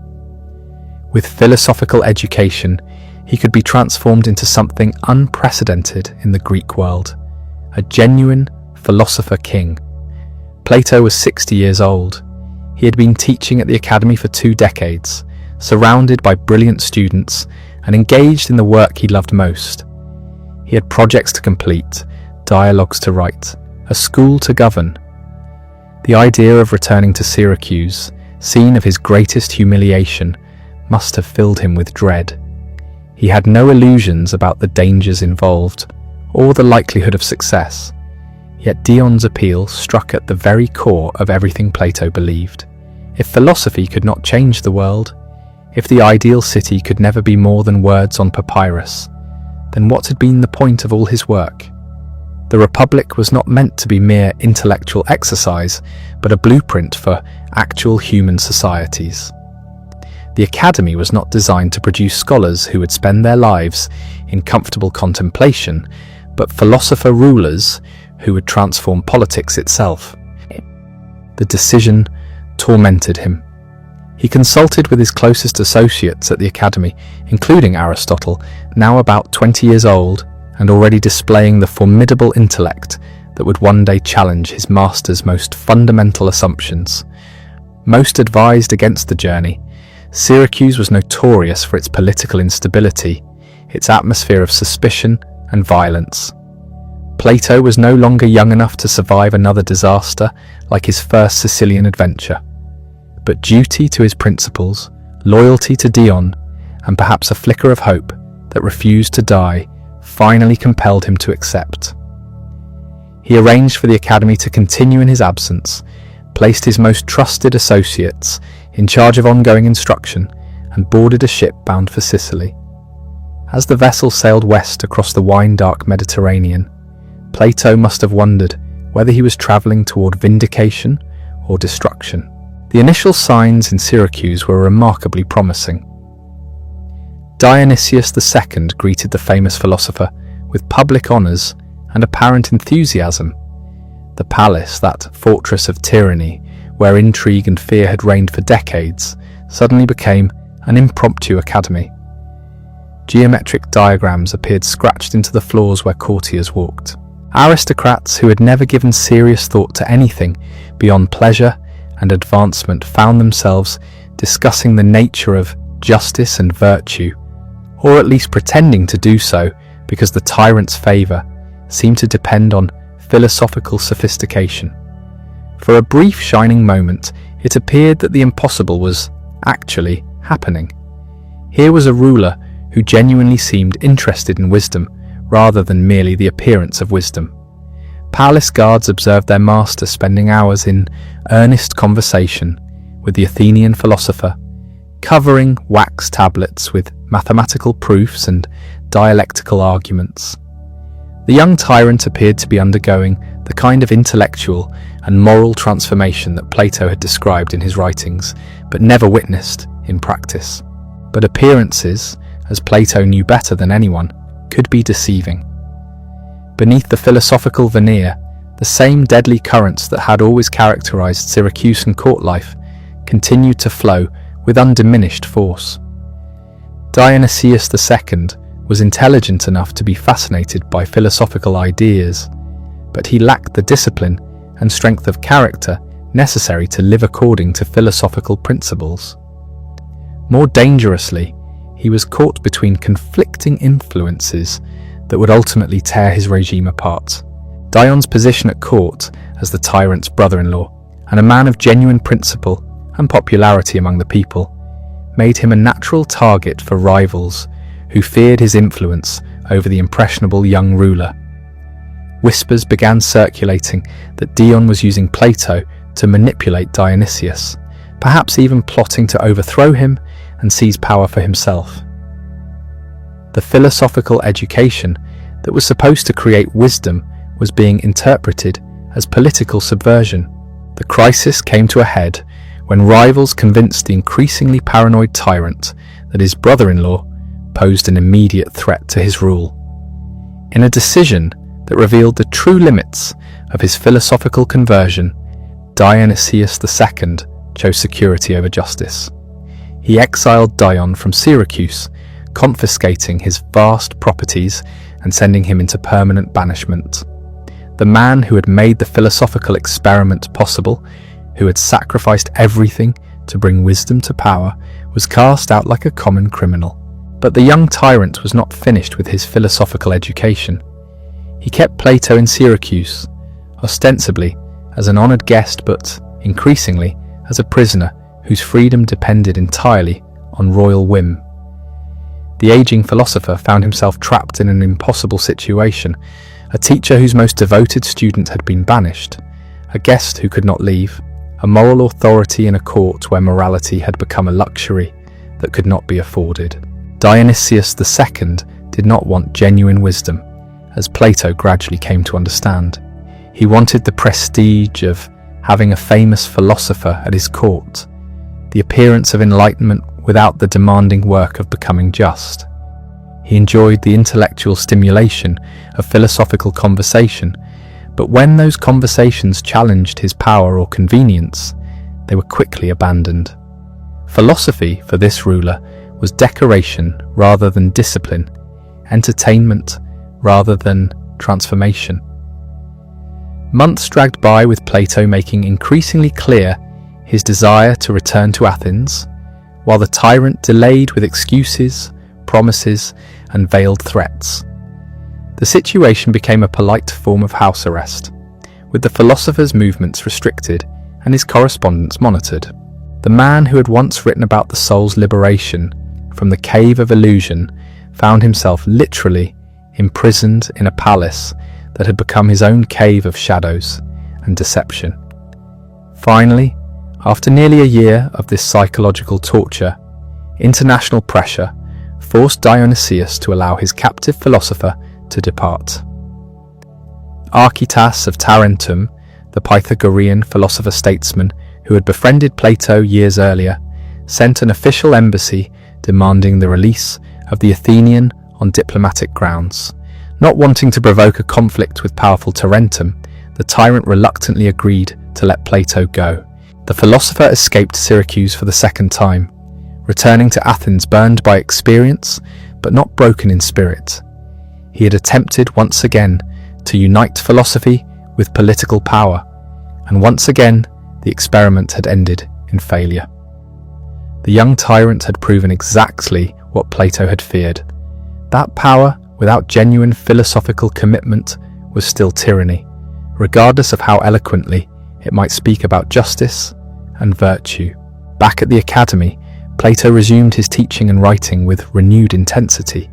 With philosophical education, he could be transformed into something unprecedented in the Greek world, a genuine philosopher king. Plato was 60 years old. He had been teaching at the academy for 2 decades, surrounded by brilliant students and engaged in the work he loved most. He had projects to complete, dialogues to write, a school to govern. The idea of returning to Syracuse, scene of his greatest humiliation, must have filled him with dread. He had no illusions about the dangers involved, or the likelihood of success. Yet Dion's appeal struck at the very core of everything Plato believed. If philosophy could not change the world, if the ideal city could never be more than words on papyrus, then what had been the point of all his work? The Republic was not meant to be mere intellectual exercise, but a blueprint for actual human societies. The academy was not designed to produce scholars who would spend their lives in comfortable contemplation, but philosopher rulers who would transform politics itself. The decision tormented him. He consulted with his closest associates at the academy, including Aristotle, now about 20 years old and already displaying the formidable intellect that would one day challenge his master's most fundamental assumptions. Most advised against the journey. Syracuse was notorious for its political instability, its atmosphere of suspicion and violence. Plato was no longer young enough to survive another disaster like his first Sicilian adventure. But duty to his principles, loyalty to Dion, and perhaps a flicker of hope that refused to die finally compelled him to accept. He arranged for the academy to continue in his absence, placed his most trusted associates in charge of ongoing instruction, and boarded a ship bound for Sicily. As the vessel sailed west across the wine-dark Mediterranean, Plato must have wondered whether he was travelling toward vindication or destruction. The initial signs in Syracuse were remarkably promising. Dionysius II greeted the famous philosopher with public honours and apparent enthusiasm. The palace, that fortress of tyranny, where intrigue and fear had reigned for decades, suddenly became an impromptu academy. Geometric diagrams appeared scratched into the floors where courtiers walked. Aristocrats who had never given serious thought to anything beyond pleasure and advancement found themselves discussing the nature of justice and virtue, or at least pretending to do so because the tyrant's favour seemed to depend on philosophical sophistication. For a brief shining moment, it appeared that the impossible was actually happening. Here was a ruler who genuinely seemed interested in wisdom rather than merely the appearance of wisdom. Palace guards observed their master spending hours in earnest conversation with the Athenian philosopher, covering wax tablets with mathematical proofs and dialectical arguments. The young tyrant appeared to be undergoing the kind of intellectual and moral transformation that Plato had described in his writings, but never witnessed in practice. But appearances, as Plato knew better than anyone, could be deceiving. Beneath the philosophical veneer, the same deadly currents that had always characterized Syracusan court life continued to flow with undiminished force. Dionysius II was intelligent enough to be fascinated by philosophical ideas, but he lacked the discipline and strength of character necessary to live according to philosophical principles. More dangerously, he was caught between conflicting influences that would ultimately tear his regime apart. Dion's position at court as the tyrant's brother-in-law, and a man of genuine principle and popularity among the people, made him a natural target for rivals who feared his influence over the impressionable young ruler. Whispers began circulating that Dion was using Plato to manipulate Dionysius, perhaps even plotting to overthrow him and seize power for himself. The philosophical education that was supposed to create wisdom was being interpreted as political subversion. The crisis came to a head when rivals convinced the increasingly paranoid tyrant that his brother-in-law posed an immediate threat to his rule. In a decision that revealed the true limits of his philosophical conversion, Dionysius II chose security over justice. He exiled Dion from Syracuse, confiscating his vast properties and sending him into permanent banishment. The man who had made the philosophical experiment possible, who had sacrificed everything to bring wisdom to power, was cast out like a common criminal. But the young tyrant was not finished with his philosophical education. He kept Plato in Syracuse, ostensibly as an honored guest, but increasingly as a prisoner whose freedom depended entirely on royal whim. The aging philosopher found himself trapped in an impossible situation: a teacher whose most devoted student had been banished, a guest who could not leave, a moral authority in a court where morality had become a luxury that could not be afforded. Dionysius II did not want genuine wisdom, as Plato gradually came to understand. He wanted the prestige of having a famous philosopher at his court, the appearance of enlightenment without the demanding work of becoming just. He enjoyed the intellectual stimulation of philosophical conversation, but when those conversations challenged his power or convenience, they were quickly abandoned. Philosophy, for this ruler, was decoration rather than discipline, entertainment rather than transformation. Months dragged by with Plato making increasingly clear his desire to return to Athens, while the tyrant delayed with excuses, promises, and veiled threats. The situation became a polite form of house arrest, with the philosopher's movements restricted and his correspondence monitored. The man who had once written about the soul's liberation from the cave of illusion found himself literally imprisoned in a palace that had become his own cave of shadows and deception. Finally, after nearly a year of this psychological torture, international pressure forced Dionysius to allow his captive philosopher to depart. Archytas of Tarentum, the Pythagorean philosopher-statesman who had befriended Plato years earlier, sent an official embassy demanding the release of the Athenian on diplomatic grounds. Not wanting to provoke a conflict with powerful Tarentum, the tyrant reluctantly agreed to let Plato go. The philosopher escaped Syracuse for the second time, returning to Athens burned by experience, but not broken in spirit. He had attempted once again to unite philosophy with political power, and once again the experiment had ended in failure. The young tyrant had proven exactly what Plato had feared. That power, without genuine philosophical commitment, was still tyranny, regardless of how eloquently it might speak about justice and virtue. Back at the academy, Plato resumed his teaching and writing with renewed intensity,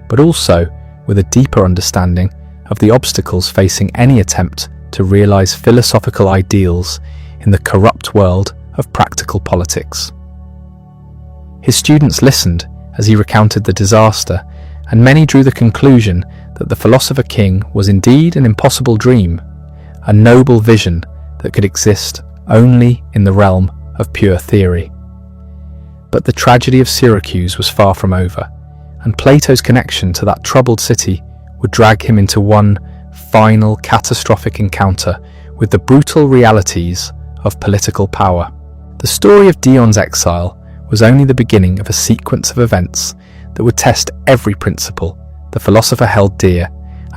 but also with a deeper understanding of the obstacles facing any attempt to realize philosophical ideals in the corrupt world of practical politics. His students listened as he recounted the disaster, and many drew the conclusion that the philosopher king was indeed an impossible dream, a noble vision that could exist only in the realm of pure theory. But the tragedy of Syracuse was far from over, and Plato's connection to that troubled city would drag him into one final catastrophic encounter with the brutal realities of political power. The story of Dion's exile was only the beginning of a sequence of events that would test every principle the philosopher held dear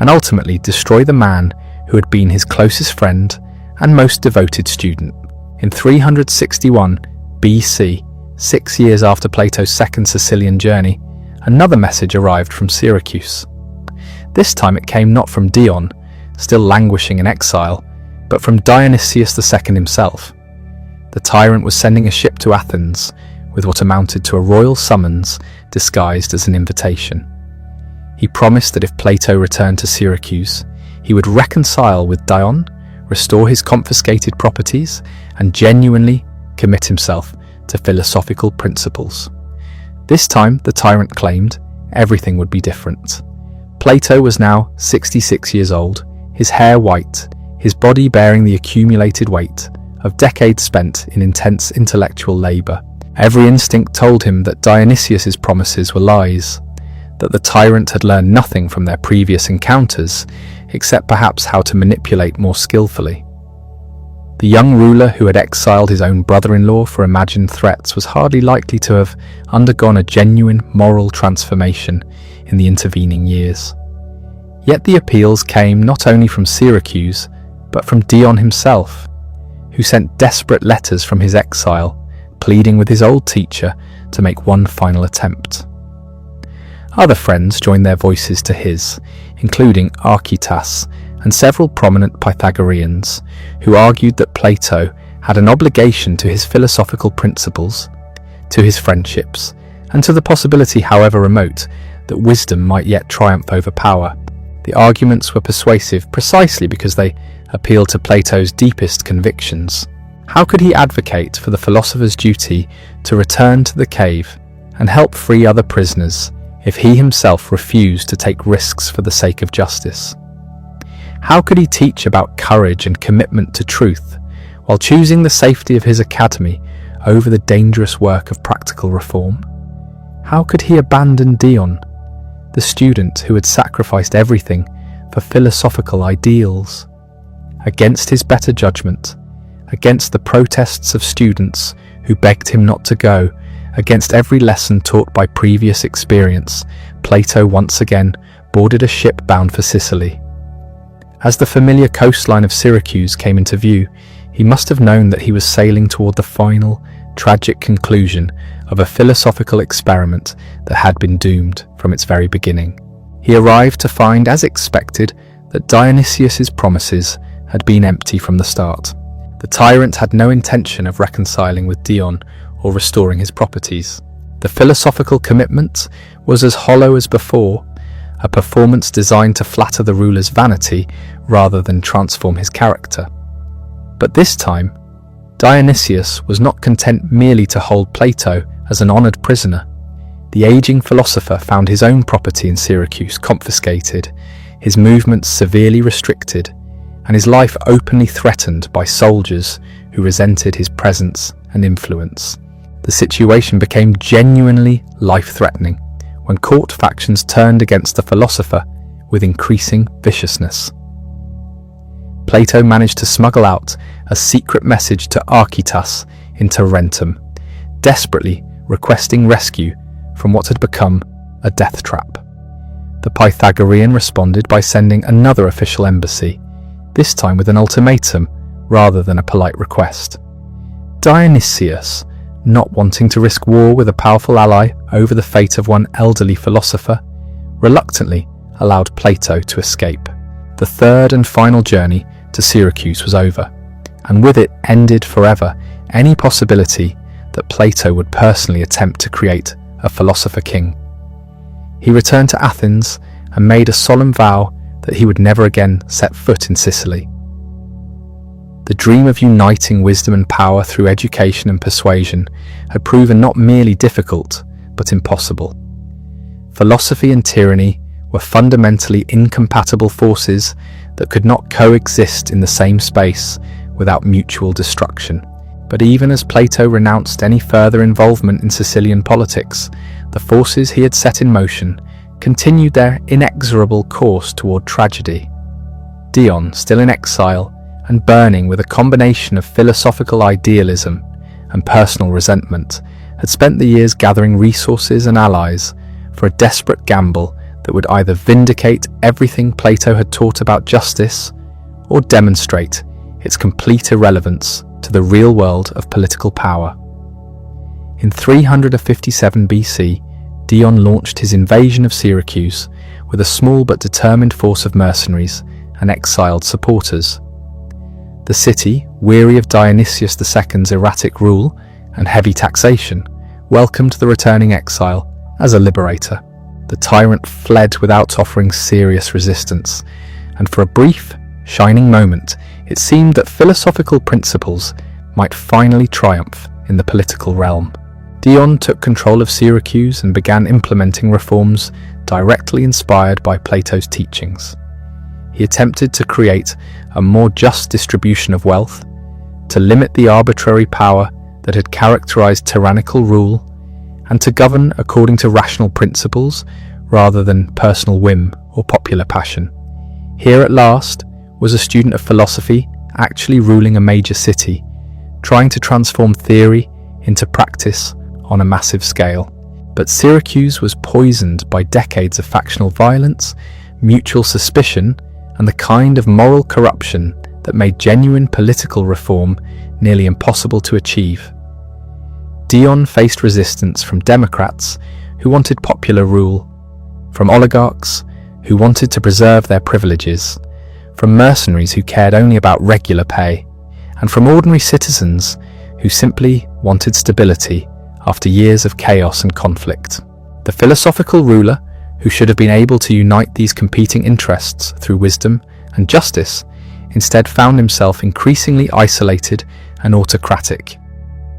and ultimately destroy the man who had been his closest friend and most devoted student. In 361 BC, 6 years after Plato's second Sicilian journey, another message arrived from Syracuse. This time it came not from Dion, still languishing in exile, but from Dionysius II himself. The tyrant was sending a ship to Athens with what amounted to a royal summons disguised as an invitation. He promised that if Plato returned to Syracuse, he would reconcile with Dion, restore his confiscated properties, and genuinely commit himself to philosophical principles. This time, the tyrant claimed, everything would be different. Plato was now 66 years old, his hair white, his body bearing the accumulated weight of decades spent in intense intellectual labour. Every instinct told him that Dionysius's promises were lies, that the tyrant had learned nothing from their previous encounters, except perhaps how to manipulate more skillfully. The young ruler who had exiled his own brother-in-law for imagined threats was hardly likely to have undergone a genuine moral transformation in the intervening years. Yet the appeals came not only from Syracuse, but from Dion himself, who sent desperate letters from his exile, pleading with his old teacher to make one final attempt. Other friends joined their voices to his, including Archytas and several prominent Pythagoreans, who argued that Plato had an obligation to his philosophical principles, to his friendships, and to the possibility, however remote, that wisdom might yet triumph over power. The arguments were persuasive precisely because they appealed to Plato's deepest convictions. How could he advocate for the philosopher's duty to return to the cave and help free other prisoners if he himself refused to take risks for the sake of justice? How could he teach about courage and commitment to truth while choosing the safety of his academy over the dangerous work of practical reform? How could he abandon Dion, the student who had sacrificed everything for philosophical ideals? Against his better judgment, against the protests of students who begged him not to go, against every lesson taught by previous experience, Plato once again boarded a ship bound for Sicily. As the familiar coastline of Syracuse came into view, he must have known that he was sailing toward the final, tragic conclusion of a philosophical experiment that had been doomed from its very beginning. He arrived to find, as expected, that Dionysius's promises had been empty from the start. The tyrant had no intention of reconciling with Dion or restoring his properties. The philosophical commitment was as hollow as before, a performance designed to flatter the ruler's vanity rather than transform his character. But this time, Dionysius was not content merely to hold Plato as an honoured prisoner. The aging philosopher found his own property in Syracuse confiscated, his movements severely restricted, and his life openly threatened by soldiers who resented his presence and influence. The situation became genuinely life-threatening when court factions turned against the philosopher with increasing viciousness. Plato managed to smuggle out a secret message to Archytas in Tarentum, desperately requesting rescue from what had become a death trap. The Pythagorean responded by sending another official embassy, this time with an ultimatum rather than a polite request. Dionysius, not wanting to risk war with a powerful ally over the fate of one elderly philosopher, reluctantly allowed Plato to escape. The third and final journey to Syracuse was over, and with it ended forever any possibility that Plato would personally attempt to create a philosopher king. He returned to Athens and made a solemn vow that he would never again set foot in Sicily. The dream of uniting wisdom and power through education and persuasion had proven not merely difficult, but impossible. Philosophy and tyranny were fundamentally incompatible forces that could not coexist in the same space without mutual destruction. But even as Plato renounced any further involvement in Sicilian politics, the forces he had set in motion continued their inexorable course toward tragedy. Dion, still in exile and burning with a combination of philosophical idealism and personal resentment, had spent the years gathering resources and allies for a desperate gamble that would either vindicate everything Plato had taught about justice or demonstrate its complete irrelevance to the real world of political power. In 357 BC, Dion launched his invasion of Syracuse with a small but determined force of mercenaries and exiled supporters. The city, weary of Dionysius II's erratic rule and heavy taxation, welcomed the returning exile as a liberator. The tyrant fled without offering serious resistance, and for a brief, shining moment, it seemed that philosophical principles might finally triumph in the political realm. Dion took control of Syracuse and began implementing reforms directly inspired by Plato's teachings. He attempted to create a more just distribution of wealth, to limit the arbitrary power that had characterized tyrannical rule, and to govern according to rational principles rather than personal whim or popular passion. Here at last was a student of philosophy actually ruling a major city, trying to transform theory into practice on a massive scale. But Syracuse was poisoned by decades of factional violence, mutual suspicion, and the kind of moral corruption that made genuine political reform nearly impossible to achieve. Dion faced resistance from democrats who wanted popular rule, from oligarchs who wanted to preserve their privileges, from mercenaries who cared only about regular pay, and from ordinary citizens who simply wanted stability after years of chaos and conflict. The philosophical ruler, who should have been able to unite these competing interests through wisdom and justice, instead found himself increasingly isolated and autocratic.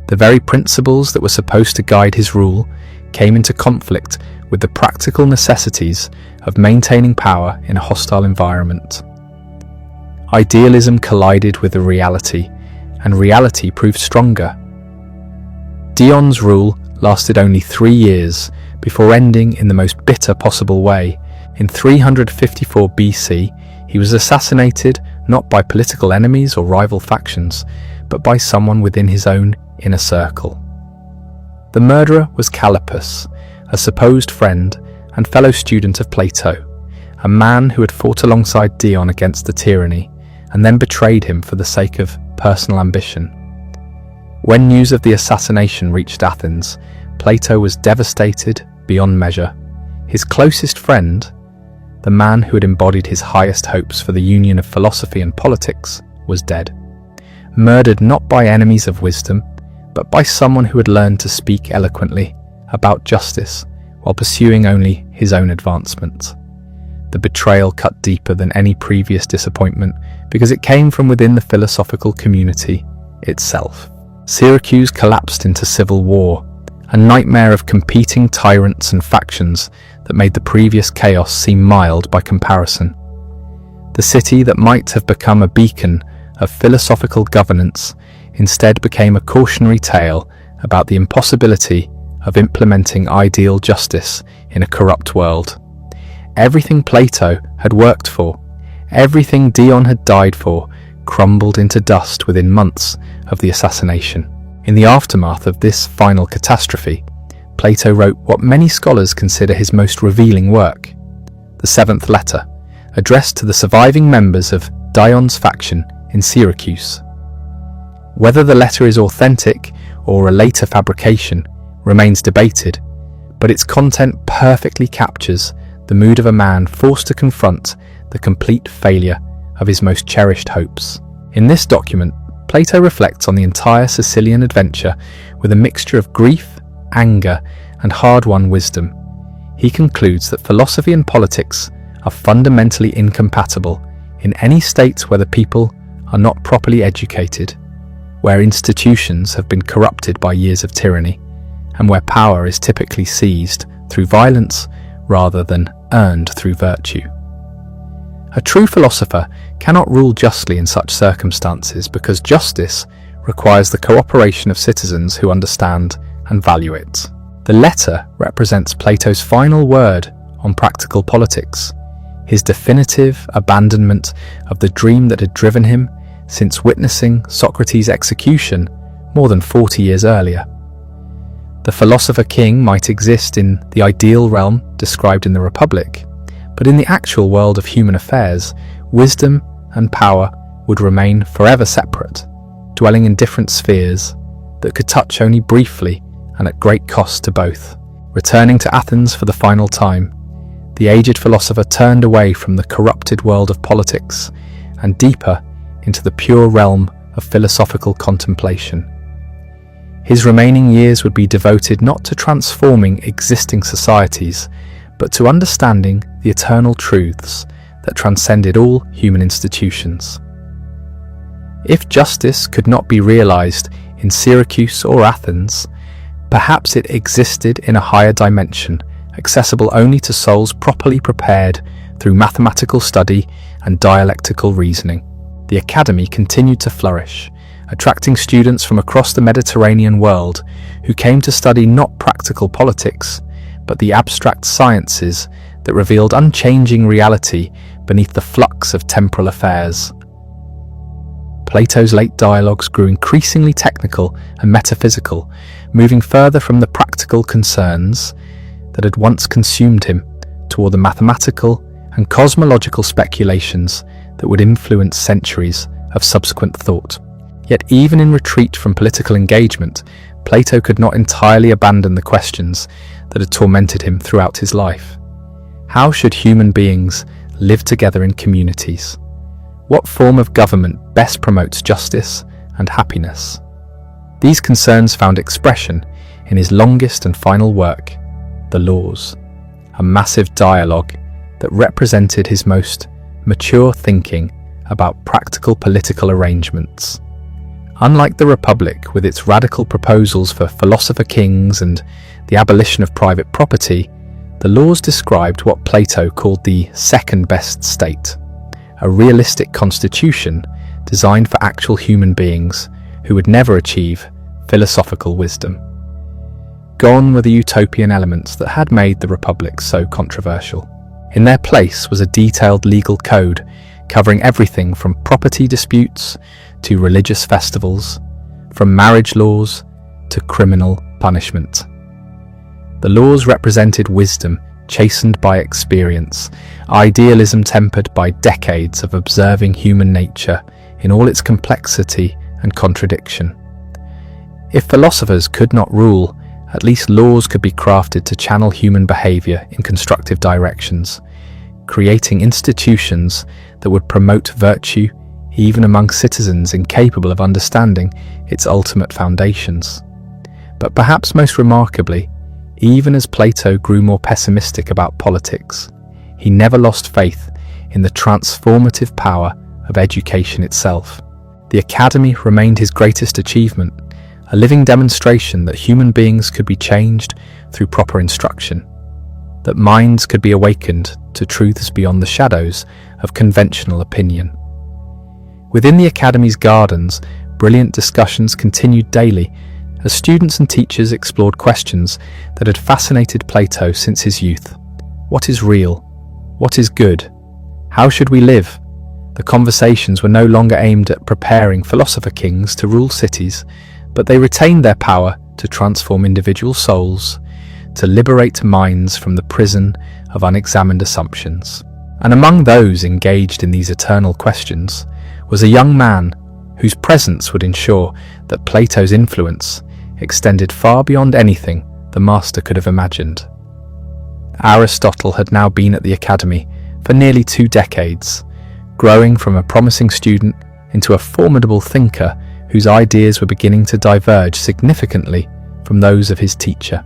The very principles that were supposed to guide his rule came into conflict with the practical necessities of maintaining power in a hostile environment. Idealism collided with the reality, and reality proved stronger. Dion's rule lasted only 3 years before ending in the most bitter possible way. In 354 BC, he was assassinated not by political enemies or rival factions, but by someone within his own inner circle. The murderer was Callippus, a supposed friend and fellow student of Plato, a man who had fought alongside Dion against the tyranny and then betrayed him for the sake of personal ambition. When news of the assassination reached Athens, Plato was devastated beyond measure. His closest friend, the man who had embodied his highest hopes for the union of philosophy and politics, was dead, murdered not by enemies of wisdom, but by someone who had learned to speak eloquently about justice while pursuing only his own advancement. The betrayal cut deeper than any previous disappointment because it came from within the philosophical community itself. Syracuse collapsed into civil war, a nightmare of competing tyrants and factions that made the previous chaos seem mild by comparison. The city that might have become a beacon of philosophical governance instead became a cautionary tale about the impossibility of implementing ideal justice in a corrupt world. Everything Plato had worked for, everything Dion had died for, crumbled into dust within months of the assassination. In the aftermath of this final catastrophe, Plato wrote what many scholars consider his most revealing work, the 7th letter, addressed to the surviving members of Dion's faction in Syracuse. Whether the letter is authentic or a later fabrication remains debated, but its content perfectly captures the mood of a man forced to confront the complete failure of his most cherished hopes. In this document, Plato reflects on the entire Sicilian adventure with a mixture of grief, anger, and hard-won wisdom. He concludes that philosophy and politics are fundamentally incompatible in any state where the people are not properly educated, where institutions have been corrupted by years of tyranny, and where power is typically seized through violence rather than earned through virtue. A true philosopher cannot rule justly in such circumstances because justice requires the cooperation of citizens who understand and value it. The letter represents Plato's final word on practical politics, his definitive abandonment of the dream that had driven him since witnessing Socrates' execution more than 40 years earlier. The philosopher king might exist in the ideal realm described in the Republic, but in the actual world of human affairs, wisdom and power would remain forever separate, dwelling in different spheres that could touch only briefly and at great cost to both. Returning to Athens for the final time, the aged philosopher turned away from the corrupted world of politics and deeper into the pure realm of philosophical contemplation. His remaining years would be devoted not to transforming existing societies, but to understanding the eternal truths that transcended all human institutions. If justice could not be realized in Syracuse or Athens, perhaps it existed in a higher dimension, accessible only to souls properly prepared through mathematical study and dialectical reasoning. The academy continued to flourish, attracting students from across the Mediterranean world who came to study not practical politics, but the abstract sciences that revealed unchanging reality beneath the flux of temporal affairs. Plato's late dialogues grew increasingly technical and metaphysical, moving further from the practical concerns that had once consumed him toward the mathematical and cosmological speculations that would influence centuries of subsequent thought. Yet even in retreat from political engagement, Plato could not entirely abandon the questions that had tormented him throughout his life. How should human beings live together in communities? What form of government best promotes justice and happiness? These concerns found expression in his longest and final work, The Laws, a massive dialogue that represented his most mature thinking about practical political arrangements. Unlike the Republic, with its radical proposals for philosopher kings and the abolition of private property, the Laws described what Plato called the second best state, a realistic constitution designed for actual human beings who would never achieve philosophical wisdom. Gone were the utopian elements that had made the Republic so controversial. In their place was a detailed legal code covering everything from property disputes to religious festivals, from marriage laws to criminal punishment. The Laws represented wisdom chastened by experience, idealism tempered by decades of observing human nature in all its complexity and contradiction. If philosophers could not rule, at least laws could be crafted to channel human behavior in constructive directions, creating institutions that would promote virtue even among citizens incapable of understanding its ultimate foundations. But perhaps most remarkably, even as Plato grew more pessimistic about politics, he never lost faith in the transformative power of education itself. The academy remained his greatest achievement, a living demonstration that human beings could be changed through proper instruction, that minds could be awakened to truths beyond the shadows of conventional opinion. Within the academy's gardens, brilliant discussions continued daily as students and teachers explored questions that had fascinated Plato since his youth. What is real? What is good? How should we live? The conversations were no longer aimed at preparing philosopher kings to rule cities, but they retained their power to transform individual souls, to liberate minds from the prison of unexamined assumptions. And among those engaged in these eternal questions was a young man whose presence would ensure that Plato's influence extended far beyond anything the master could have imagined. Aristotle had now been at the academy for nearly 2 decades, growing from a promising student into a formidable thinker whose ideas were beginning to diverge significantly from those of his teacher.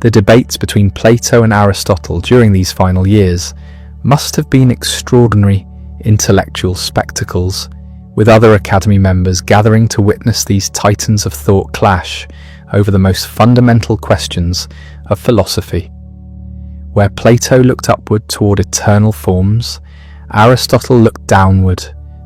The debates between Plato and Aristotle during these final years must have been extraordinary intellectual spectacles, with other Academy members gathering to witness these titans of thought clash over the most fundamental questions of philosophy. Where Plato looked upward toward eternal forms, Aristotle looked downward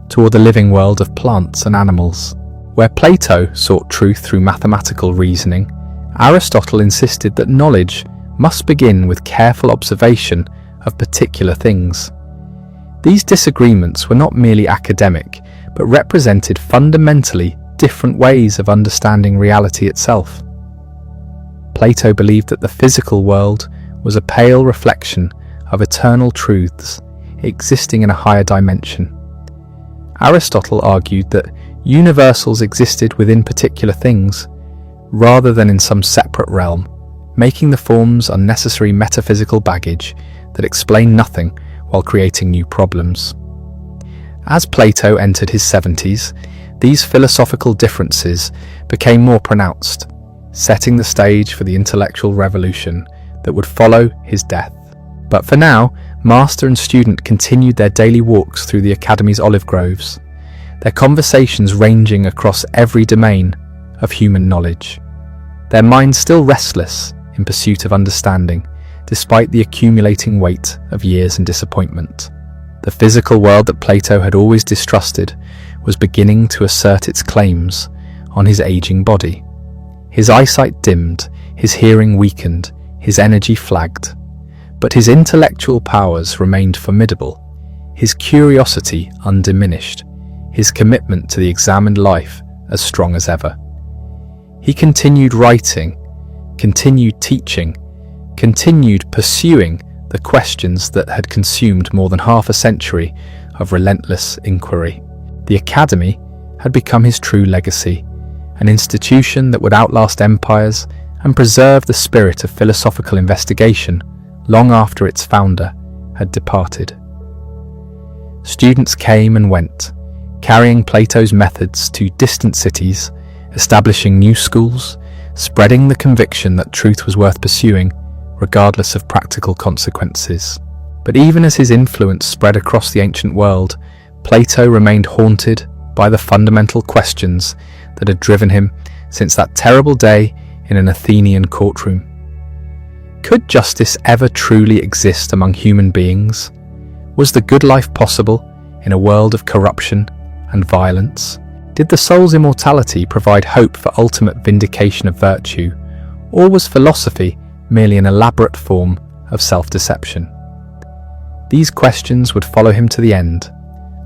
toward the living world of plants and animals. Where Plato sought truth through mathematical reasoning, Aristotle insisted that knowledge must begin with careful observation of particular things. These disagreements were not merely academic, but represented fundamentally different ways of understanding reality itself. Plato believed that the physical world was a pale reflection of eternal truths existing in a higher dimension. Aristotle argued that universals existed within particular things, rather than in some separate realm, making the forms unnecessary metaphysical baggage that explain nothing while creating new problems. As Plato entered his 70s, these philosophical differences became more pronounced, setting the stage for the intellectual revolution that would follow his death. But for now, master and student continued their daily walks through the Academy's olive groves, their conversations ranging across every domain of human knowledge, their minds still restless in pursuit of understanding, despite the accumulating weight of years and disappointment. The physical world that Plato had always distrusted was beginning to assert its claims on his aging body. His eyesight dimmed, his hearing weakened, his energy flagged. But his intellectual powers remained formidable, his curiosity undiminished, his commitment to the examined life as strong as ever. He continued writing, continued teaching, continued pursuing the questions that had consumed more than half a century of relentless inquiry. The Academy had become his true legacy, an institution that would outlast empires and preserve the spirit of philosophical investigation long after its founder had departed. Students came and went, carrying Plato's methods to distant cities, establishing new schools, spreading the conviction that truth was worth pursuing, regardless of practical consequences. But even as his influence spread across the ancient world, Plato remained haunted by the fundamental questions that had driven him since that terrible day in an Athenian courtroom. Could justice ever truly exist among human beings? Was the good life possible in a world of corruption and violence? Did the soul's immortality provide hope for ultimate vindication of virtue, or was philosophy merely an elaborate form of self-deception? These questions would follow him to the end,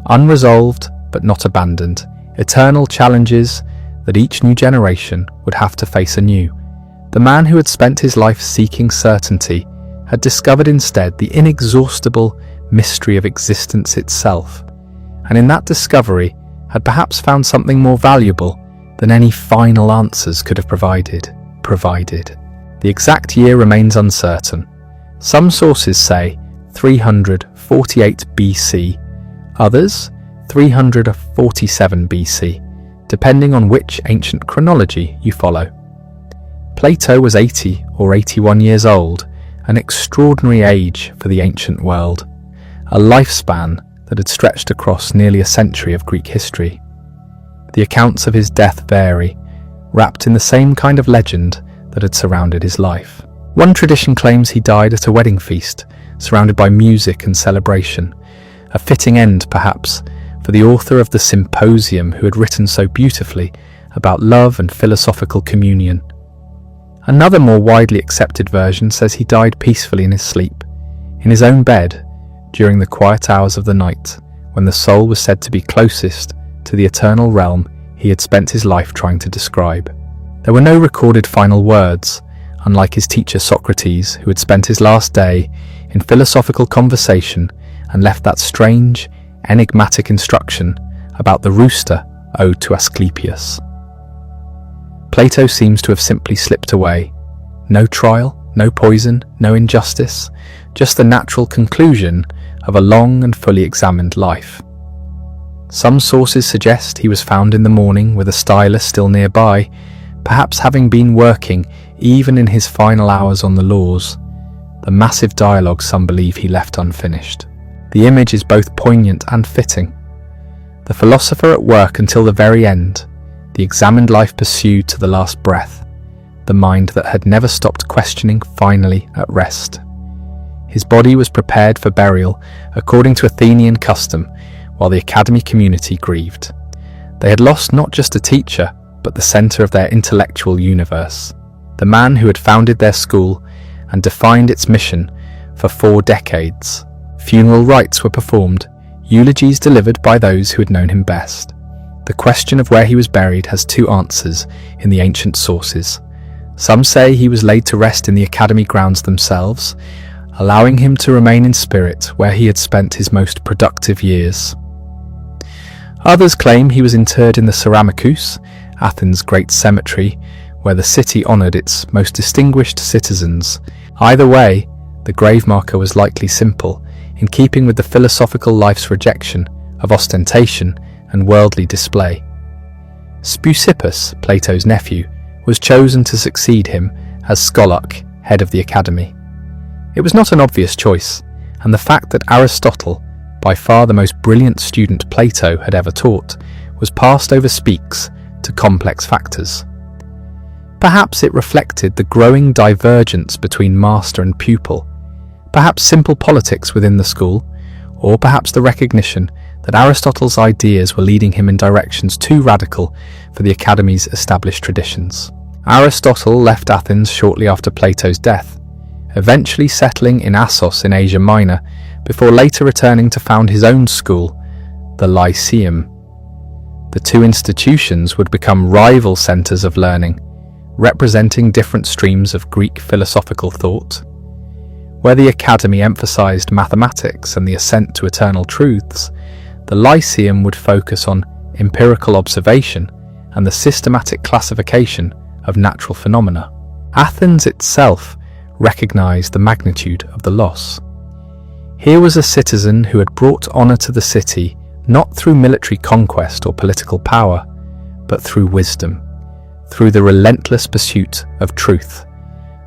unresolved but not abandoned, eternal challenges that each new generation would have to face anew. The man who had spent his life seeking certainty had discovered instead the inexhaustible mystery of existence itself, and in that discovery had perhaps found something more valuable than any final answers could have provided. The exact year remains uncertain. Some sources say 348 BC, others 347 BC, depending on which ancient chronology you follow. Plato was 80 or 81 years old, an extraordinary age for the ancient world, a lifespan that had stretched across nearly a century of Greek history. The accounts of his death vary, wrapped in the same kind of legend that had surrounded his life. One tradition claims he died at a wedding feast, surrounded by music and celebration, a fitting end, perhaps, for the author of the Symposium who had written so beautifully about love and philosophical communion. Another more widely accepted version says he died peacefully in his sleep, in his own bed, during the quiet hours of the night, when the soul was said to be closest to the eternal realm he had spent his life trying to describe. There were no recorded final words, unlike his teacher Socrates, who had spent his last day in philosophical conversation and left that strange, enigmatic instruction about the rooster owed to Asclepius. Plato seems to have simply slipped away. No trial, no poison, no injustice, just the natural conclusion of a long and fully examined life. Some sources suggest he was found in the morning with a stylus still nearby, perhaps having been working even in his final hours on the laws, the massive dialogue some believe he left unfinished. The image is both poignant and fitting. The philosopher at work until the very end, the examined life pursued to the last breath, the mind that had never stopped questioning finally at rest. His body was prepared for burial according to Athenian custom, while the academy community grieved. They had lost not just a teacher, but the centre of their intellectual universe, the man who had founded their school and defined its mission for 4 decades. Funeral rites were performed, eulogies delivered by those who had known him best. The question of where he was buried has 2 answers in the ancient sources. Some say he was laid to rest in the academy grounds themselves, allowing him to remain in spirit where he had spent his most productive years. Others claim he was interred in the Ceramicus, Athens' great cemetery, where the city honoured its most distinguished citizens. Either way, the grave marker was likely simple, in keeping with the philosophical life's rejection of ostentation and worldly display. Speusippus, Plato's nephew, was chosen to succeed him as scholarch, head of the academy. It was not an obvious choice, and the fact that Aristotle, by far the most brilliant student Plato had ever taught, was passed over speaks to complex factors. Perhaps it reflected the growing divergence between master and pupil, perhaps simple politics within the school, or perhaps the recognition that Aristotle's ideas were leading him in directions too radical for the academy's established traditions. Aristotle left Athens shortly after Plato's death, eventually settling in Assos in Asia Minor, before later returning to found his own school, the Lyceum. The 2 institutions would become rival centres of learning, representing different streams of Greek philosophical thought. Where the academy emphasised mathematics and the ascent to eternal truths, the Lyceum would focus on empirical observation and the systematic classification of natural phenomena. Athens itself recognised the magnitude of the loss. Here was a citizen who had brought honour to the city not through military conquest or political power, but through wisdom, through the relentless pursuit of truth,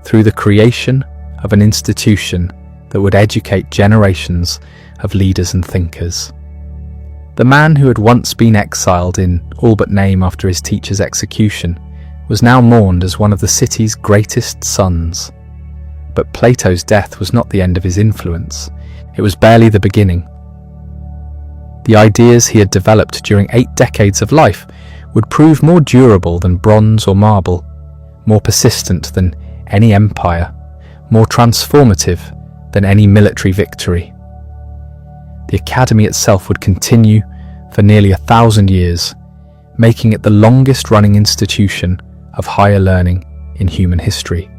through the creation of an institution that would educate generations of leaders and thinkers. The man who had once been exiled in all but name after his teacher's execution was now mourned as one of the city's greatest sons. But Plato's death was not the end of his influence. It was barely the beginning. The ideas he had developed during 8 decades of life would prove more durable than bronze or marble, more persistent than any empire, more transformative than any military victory. The academy itself would continue for nearly 1,000 years, making it the longest-running institution of higher learning in human history.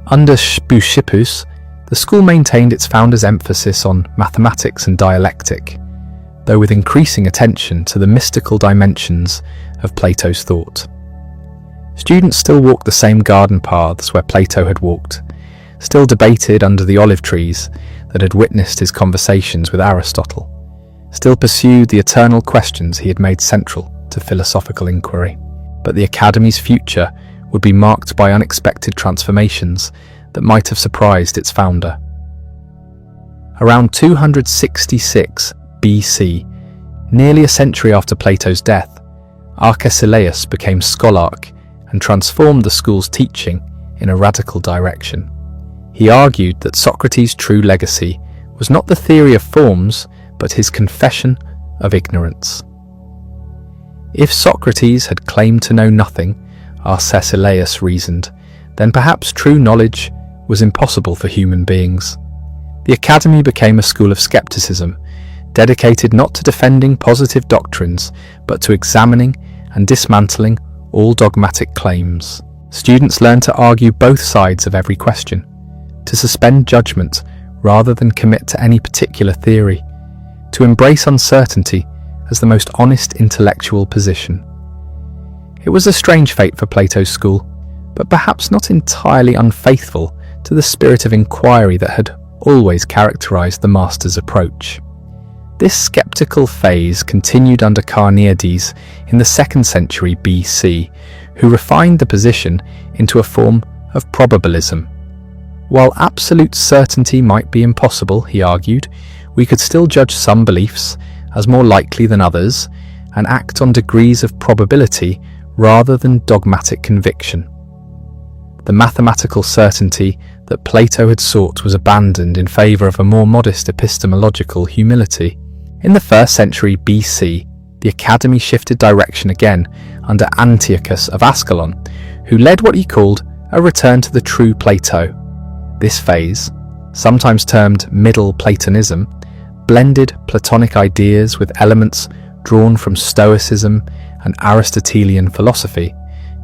Under Speusippus, the school maintained its founder's emphasis on mathematics and dialectic, though with increasing attention to the mystical dimensions of Plato's thought. Students still walked the same garden paths where Plato had walked, still debated under the olive trees that had witnessed his conversations with Aristotle, still pursued the eternal questions he had made central to philosophical inquiry. But the academy's future would be marked by unexpected transformations that might have surprised its founder. Around 266 BC, nearly a century after Plato's death, Arcesilaus became scholarch and transformed the school's teaching in a radical direction. He argued that Socrates' true legacy was not the theory of forms, but his confession of ignorance. If Socrates had claimed to know nothing, Arcesilaus reasoned, then perhaps true knowledge was impossible for human beings. The academy became a school of skepticism, dedicated not to defending positive doctrines, but to examining and dismantling all dogmatic claims. Students learned to argue both sides of every question, to suspend judgment rather than commit to any particular theory, to embrace uncertainty as the most honest intellectual position. It was a strange fate for Plato's school, but perhaps not entirely unfaithful to the spirit of inquiry that had always characterized the master's approach. This skeptical phase continued under Carneades in the 2nd century BC, who refined the position into a form of probabilism. While absolute certainty might be impossible, he argued, we could still judge some beliefs as more likely than others and act on degrees of probability rather than dogmatic conviction. The mathematical certainty that Plato had sought was abandoned in favour of a more modest epistemological humility. In the 1st century BC, the academy shifted direction again under Antiochus of Ascalon, who led what he called a return to the true Plato. This phase, sometimes termed Middle Platonism, blended Platonic ideas with elements drawn from Stoicism and Aristotelian philosophy,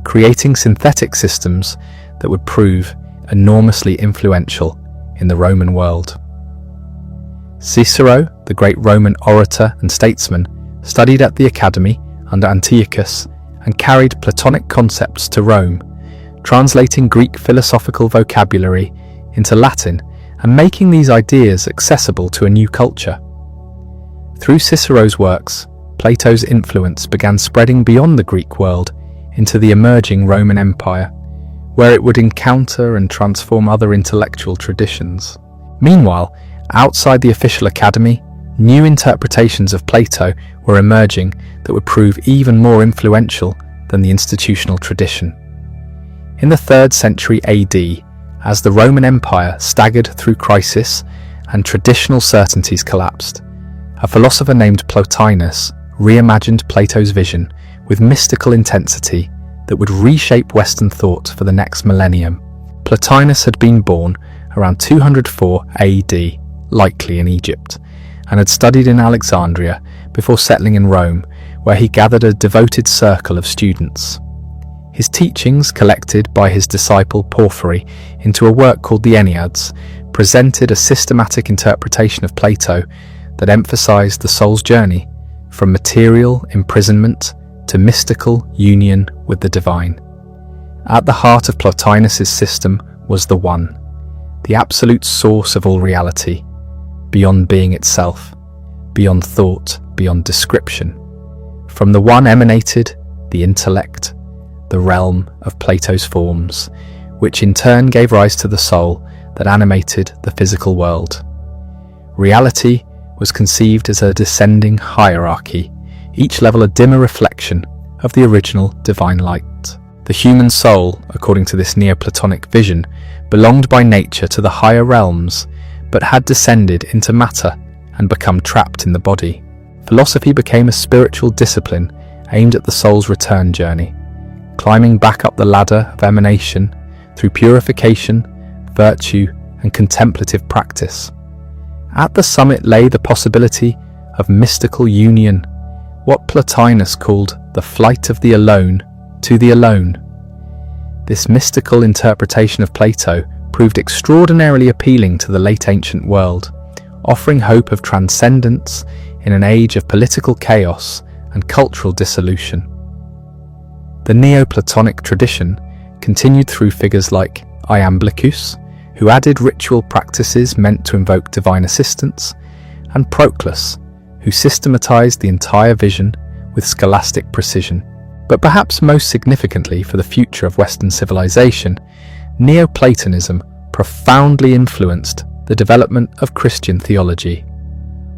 creating synthetic systems that would prove enormously influential in the Roman world. Cicero, the great Roman orator and statesman, studied at the academy under Antiochus and carried Platonic concepts to Rome, translating Greek philosophical vocabulary into Latin and making these ideas accessible to a new culture. Through Cicero's works, Plato's influence began spreading beyond the Greek world into the emerging Roman Empire, where it would encounter and transform other intellectual traditions. Meanwhile, outside the official academy, new interpretations of Plato were emerging that would prove even more influential than the institutional tradition. In the 3rd century AD, as the Roman Empire staggered through crisis and traditional certainties collapsed, a philosopher named Plotinus reimagined Plato's vision with mystical intensity that would reshape Western thought for the next millennium. Plotinus had been born around 204 AD, likely in Egypt, and had studied in Alexandria before settling in Rome, where he gathered a devoted circle of students. His teachings, collected by his disciple Porphyry into a work called the Enneads, presented a systematic interpretation of Plato that emphasized the soul's journey from material imprisonment to mystical union with the divine. At the heart of Plotinus's system was the One, the absolute source of all reality, beyond being itself, beyond thought, beyond description. From the One emanated the intellect, the realm of Plato's forms, which in turn gave rise to the soul that animated the physical world. Reality was conceived as a descending hierarchy, each level a dimmer reflection of the original divine light. The human soul, according to this Neoplatonic vision, belonged by nature to the higher realms, but had descended into matter and become trapped in the body. Philosophy became a spiritual discipline aimed at the soul's return journey, climbing back up the ladder of emanation through purification, virtue, and contemplative practice. At the summit lay the possibility of mystical union, what Plotinus called the flight of the alone to the alone. This mystical interpretation of Plato proved extraordinarily appealing to the late ancient world, offering hope of transcendence in an age of political chaos and cultural dissolution. The Neoplatonic tradition continued through figures like Iamblichus, who added ritual practices meant to invoke divine assistance, and Proclus, who systematized the entire vision with scholastic precision. But perhaps most significantly for the future of Western civilization, Neoplatonism profoundly influenced the development of Christian theology.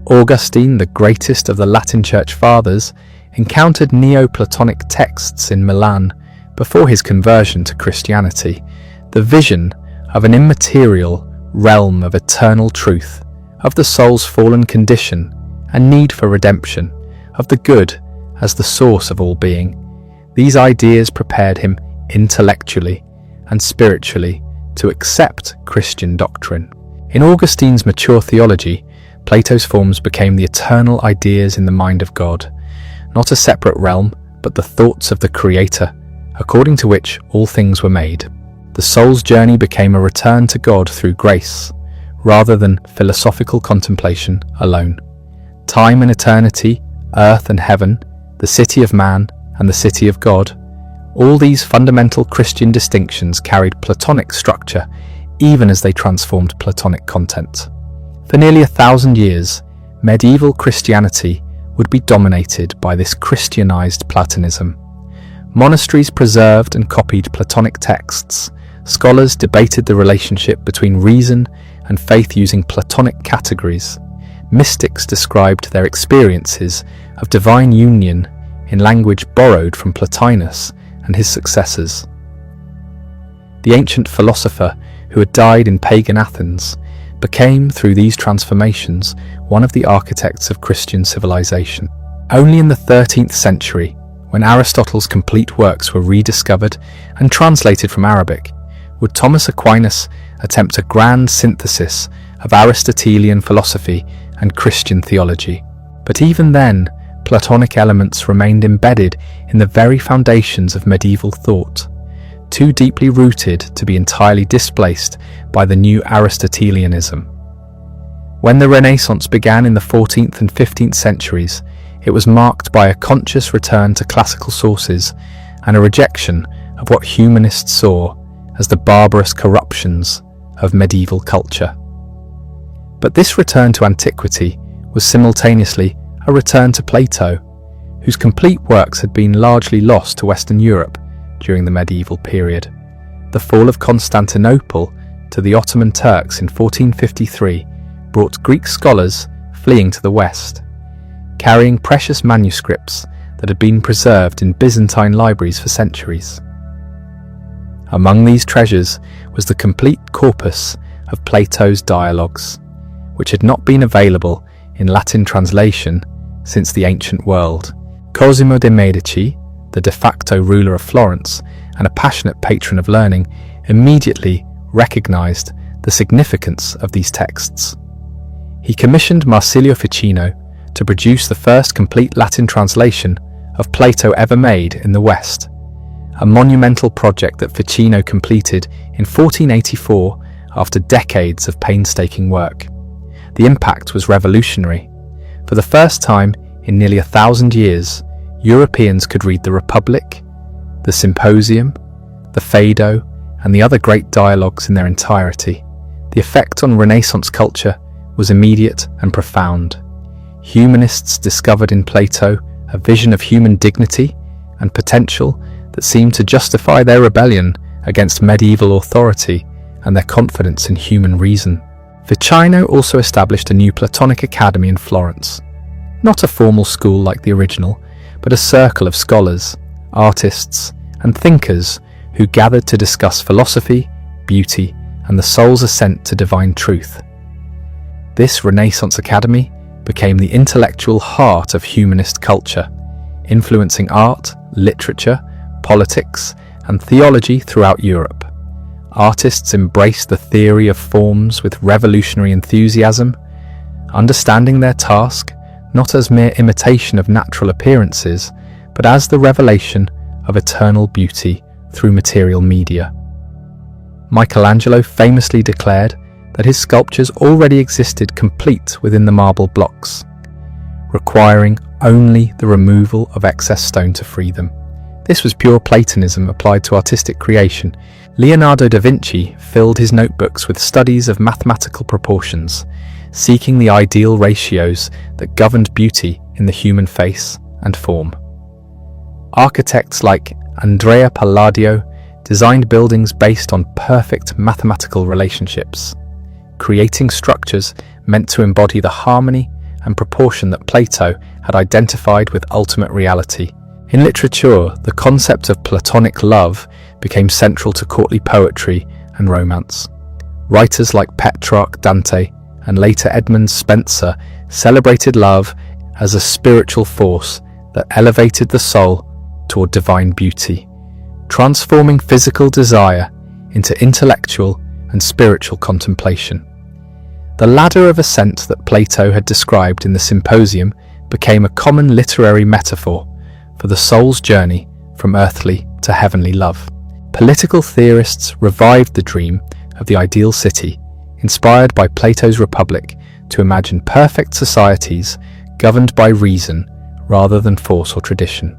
Augustine, the greatest of the Latin Church Fathers, encountered Neoplatonic texts in Milan before his conversion to Christianity. The vision of an immaterial realm of eternal truth, of the soul's fallen condition and need for redemption, of the good as the source of all being. These ideas prepared him intellectually and spiritually to accept Christian doctrine. In Augustine's mature theology, Plato's forms became the eternal ideas in the mind of God, not a separate realm, but the thoughts of the Creator, according to which all things were made. The soul's journey became a return to God through grace, rather than philosophical contemplation alone. Time and eternity, earth and heaven, the city of man and the city of God, all these fundamental Christian distinctions carried Platonic structure, even as they transformed Platonic content. For nearly 1,000 years, medieval Christianity would be dominated by this Christianized Platonism. Monasteries preserved and copied Platonic texts. Scholars debated the relationship between reason and faith using Platonic categories. mystics described their experiences of divine union in language borrowed from Plotinus and his successors. The ancient philosopher who had died in pagan Athens became, through these transformations, one of the architects of Christian civilization. Only in the 13th century, when Aristotle's complete works were rediscovered and translated from Arabic, would Thomas Aquinas attempt a grand synthesis of Aristotelian philosophy and Christian theology. But even then, Platonic elements remained embedded in the very foundations of medieval thought, too deeply rooted to be entirely displaced by the new Aristotelianism. When the Renaissance began in the 14th and 15th centuries, it was marked by a conscious return to classical sources and a rejection of what humanists saw as the barbarous corruptions of medieval culture. But this return to antiquity was simultaneously a return to Plato, whose complete works had been largely lost to Western Europe during the medieval period. The fall of Constantinople to the Ottoman Turks in 1453 brought Greek scholars fleeing to the West, carrying precious manuscripts that had been preserved in Byzantine libraries for centuries. Among these treasures was the complete corpus of Plato's dialogues, which had not been available in Latin translation since the ancient world. Cosimo de' Medici, the de facto ruler of Florence and a passionate patron of learning, immediately recognized the significance of these texts. He commissioned Marsilio Ficino to produce the first complete Latin translation of Plato ever made in the West, a monumental project that Ficino completed in 1484 after decades of painstaking work. The impact was revolutionary. For the first time in nearly 1,000 years, Europeans could read the Republic, the Symposium, the Phaedo, and the other great dialogues in their entirety. The effect on Renaissance culture was immediate and profound. Humanists discovered in Plato a vision of human dignity and potential that seemed to justify their rebellion against medieval authority and their confidence in human reason. Ficino also established a new Platonic academy in Florence, not a formal school like the original, but a circle of scholars, artists, and thinkers who gathered to discuss philosophy, beauty, and the soul's ascent to divine truth. This Renaissance academy became the intellectual heart of humanist culture, influencing art, literature, politics, and theology throughout Europe. Artists embraced the theory of forms with revolutionary enthusiasm, understanding their task not as mere imitation of natural appearances, but as the revelation of eternal beauty through material media. Michelangelo famously declared that his sculptures already existed complete within the marble blocks, requiring only the removal of excess stone to free them. This was pure Platonism applied to artistic creation. Leonardo da Vinci filled his notebooks with studies of mathematical proportions, seeking the ideal ratios that governed beauty in the human face and form. Architects like Andrea Palladio designed buildings based on perfect mathematical relationships, creating structures meant to embody the harmony and proportion that Plato had identified with ultimate reality. In literature, the concept of Platonic love became central to courtly poetry and romance. Writers like Petrarch, Dante, and later Edmund Spenser celebrated love as a spiritual force that elevated the soul toward divine beauty, transforming physical desire into intellectual and spiritual contemplation. The ladder of ascent that Plato had described in the Symposium became a common literary metaphor for the soul's journey from earthly to heavenly love. Political theorists revived the dream of the ideal city, inspired by Plato's Republic, to imagine perfect societies governed by reason rather than force or tradition.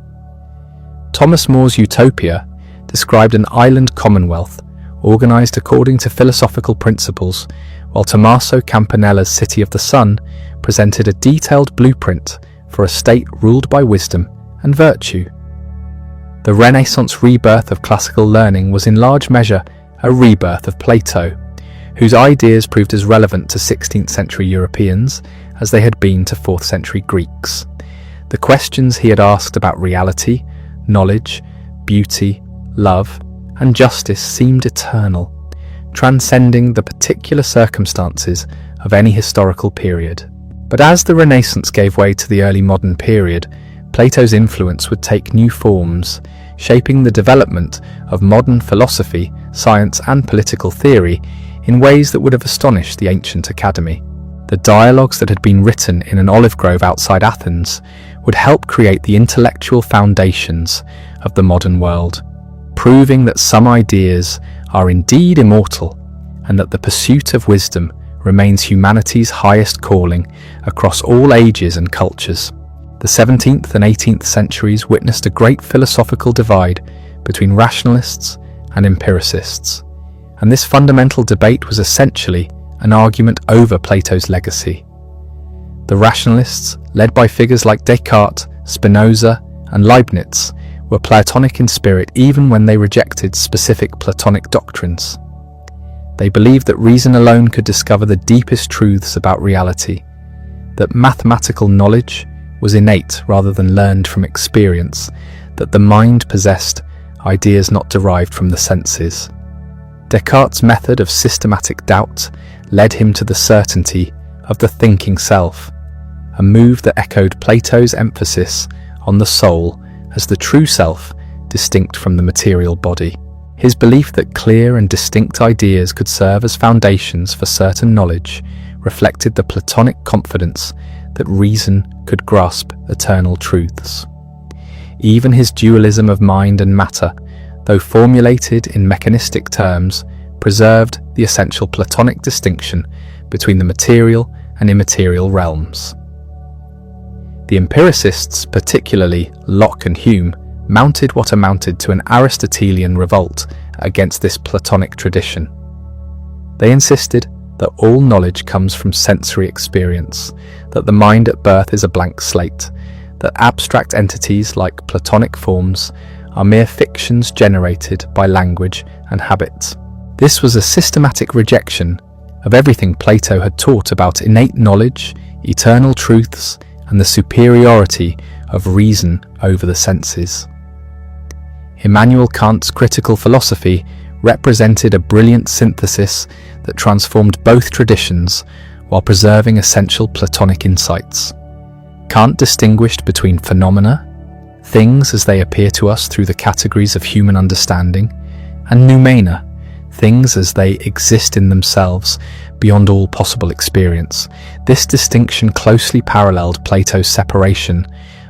Thomas More's Utopia described an island commonwealth organized according to philosophical principles, while Tommaso Campanella's City of the Sun presented a detailed blueprint for a state ruled by wisdom and virtue. The Renaissance rebirth of classical learning was in large measure a rebirth of Plato, whose ideas proved as relevant to 16th century Europeans as they had been to 4th century Greeks. The questions he had asked about reality, knowledge, beauty, love, and justice seemed eternal, transcending the particular circumstances of any historical period. But as the Renaissance gave way to the early modern period, Plato's influence would take new forms, shaping the development of modern philosophy, science, and political theory in ways that would have astonished the ancient academy. The dialogues that had been written in an olive grove outside Athens would help create the intellectual foundations of the modern world, proving that some ideas are indeed immortal and that the pursuit of wisdom remains humanity's highest calling across all ages and cultures. The 17th and 18th centuries witnessed a great philosophical divide between rationalists and empiricists, and this fundamental debate was essentially an argument over Plato's legacy. The rationalists, led by figures like Descartes, Spinoza, and Leibniz, were Platonic in spirit even when they rejected specific Platonic doctrines. They believed that reason alone could discover the deepest truths about reality, that mathematical knowledge was innate rather than learned from experience, that the mind possessed ideas not derived from the senses. Descartes' method of systematic doubt led him to the certainty of the thinking self, a move that echoed Plato's emphasis on the soul as the true self distinct from the material body. His belief that clear and distinct ideas could serve as foundations for certain knowledge reflected the Platonic confidence that reason could grasp eternal truths. Even his dualism of mind and matter, though formulated in mechanistic terms, preserved the essential Platonic distinction between the material and immaterial realms. The empiricists, particularly Locke and Hume, mounted what amounted to an Aristotelian revolt against this Platonic tradition. They insisted that all knowledge comes from sensory experience, that the mind at birth is a blank slate, that abstract entities like Platonic forms are mere fictions generated by language and habit. This was a systematic rejection of everything Plato had taught about innate knowledge, eternal truths, and the superiority of reason over the senses. Immanuel Kant's critical philosophy represented a brilliant synthesis that transformed both traditions while preserving essential Platonic insights. Kant distinguished between phenomena, things as they appear to us through the categories of human understanding, and noumena, things as they exist in themselves beyond all possible experience. This distinction closely paralleled Plato's separation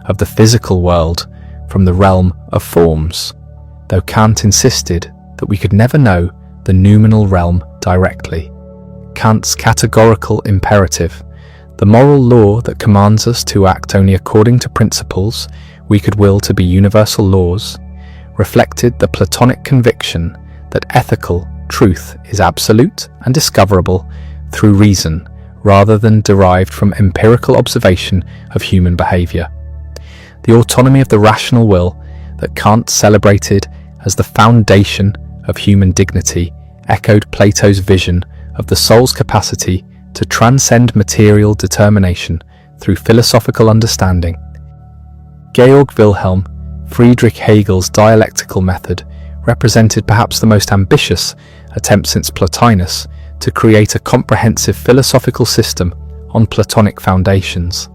of the physical world from the realm of forms, though Kant insisted that we could never know the noumenal realm directly. Kant's categorical imperative, the moral law that commands us to act only according to principles we could will to be universal laws, reflected the Platonic conviction that ethical truth is absolute and discoverable through reason rather than derived from empirical observation of human behavior. The autonomy of the rational will that Kant celebrated as the foundation of human dignity echoed Plato's vision of the soul's capacity to transcend material determination through philosophical understanding. Georg Wilhelm Friedrich Hegel's dialectical method represented perhaps the most ambitious attempt since Plotinus to create a comprehensive philosophical system on Platonic foundations.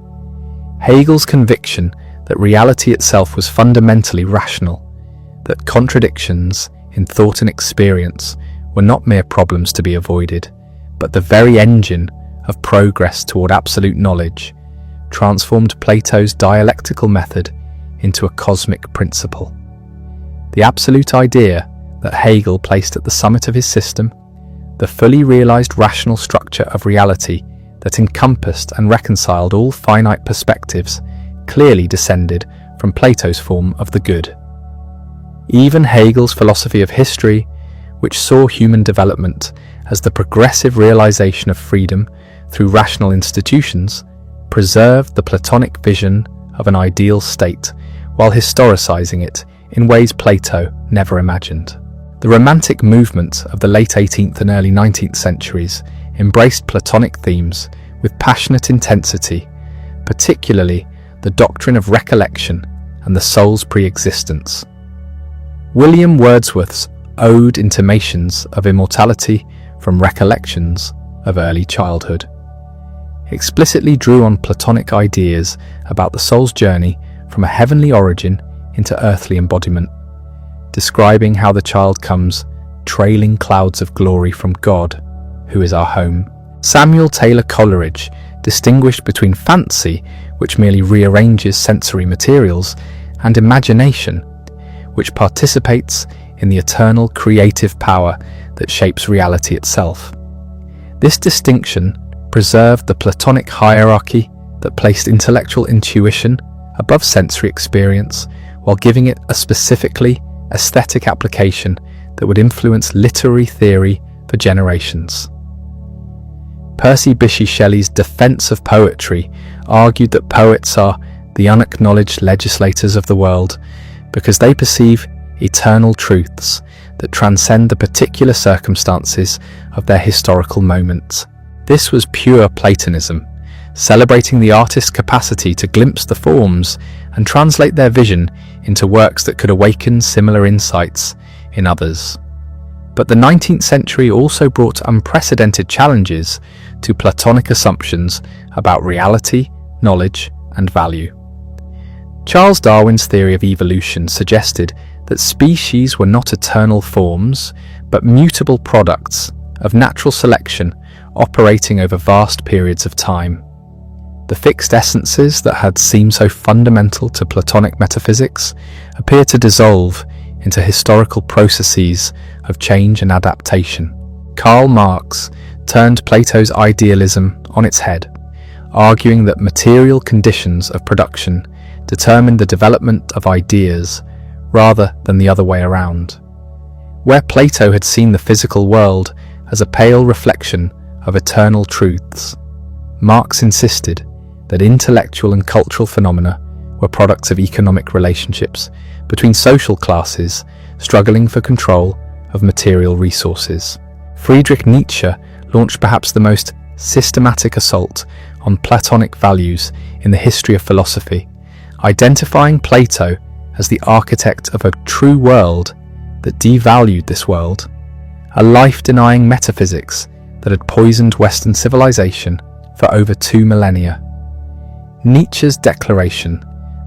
Hegel's conviction that reality itself was fundamentally rational, that contradictions in thought and experience were not mere problems to be avoided, but the very engine of progress toward absolute knowledge, transformed Plato's dialectical method into a cosmic principle. The absolute idea that Hegel placed at the summit of his system, the fully realized rational structure of reality that encompassed and reconciled all finite perspectives, clearly descended from Plato's form of the good. Even Hegel's philosophy of history, which saw human development as the progressive realization of freedom through rational institutions, preserved the Platonic vision of an ideal state while historicizing it in ways Plato never imagined. The Romantic movement of the late 18th and early 19th centuries embraced Platonic themes with passionate intensity, particularly the doctrine of recollection and the soul's pre-existence. William Wordsworth's Ode Intimations of Immortality from Recollections of Early Childhood explicitly drew on Platonic ideas about the soul's journey from a heavenly origin into earthly embodiment, describing how the child comes trailing clouds of glory from God, who is our home. Samuel Taylor Coleridge distinguished between fancy, which merely rearranges sensory materials, and imagination, which participates in the eternal creative power that shapes reality itself. This distinction preserved the Platonic hierarchy that placed intellectual intuition above sensory experience, while giving it a specifically aesthetic application that would influence literary theory for generations. Percy Bysshe Shelley's Defense of Poetry argued that poets are the unacknowledged legislators of the world because they perceive eternal truths that transcend the particular circumstances of their historical moments. This was pure Platonism, celebrating the artist's capacity to glimpse the forms and translate their vision into works that could awaken similar insights in others. But the 19th century also brought unprecedented challenges to Platonic assumptions about reality, knowledge, and value. Charles Darwin's theory of evolution suggested that species were not eternal forms, but mutable products of natural selection operating over vast periods of time. The fixed essences that had seemed so fundamental to Platonic metaphysics appear to dissolve into historical processes of change and adaptation. Karl Marx turned Plato's idealism on its head, arguing that material conditions of production determined the development of ideas rather than the other way around. Where Plato had seen the physical world as a pale reflection of eternal truths, Marx insisted that intellectual and cultural phenomena were products of economic relationships between social classes struggling for control of material resources. Friedrich Nietzsche launched perhaps the most systematic assault on Platonic values in the history of philosophy, identifying Plato as the architect of a true world that devalued this world, a life-denying metaphysics that had poisoned Western civilization for over 2 millennia. Nietzsche's declaration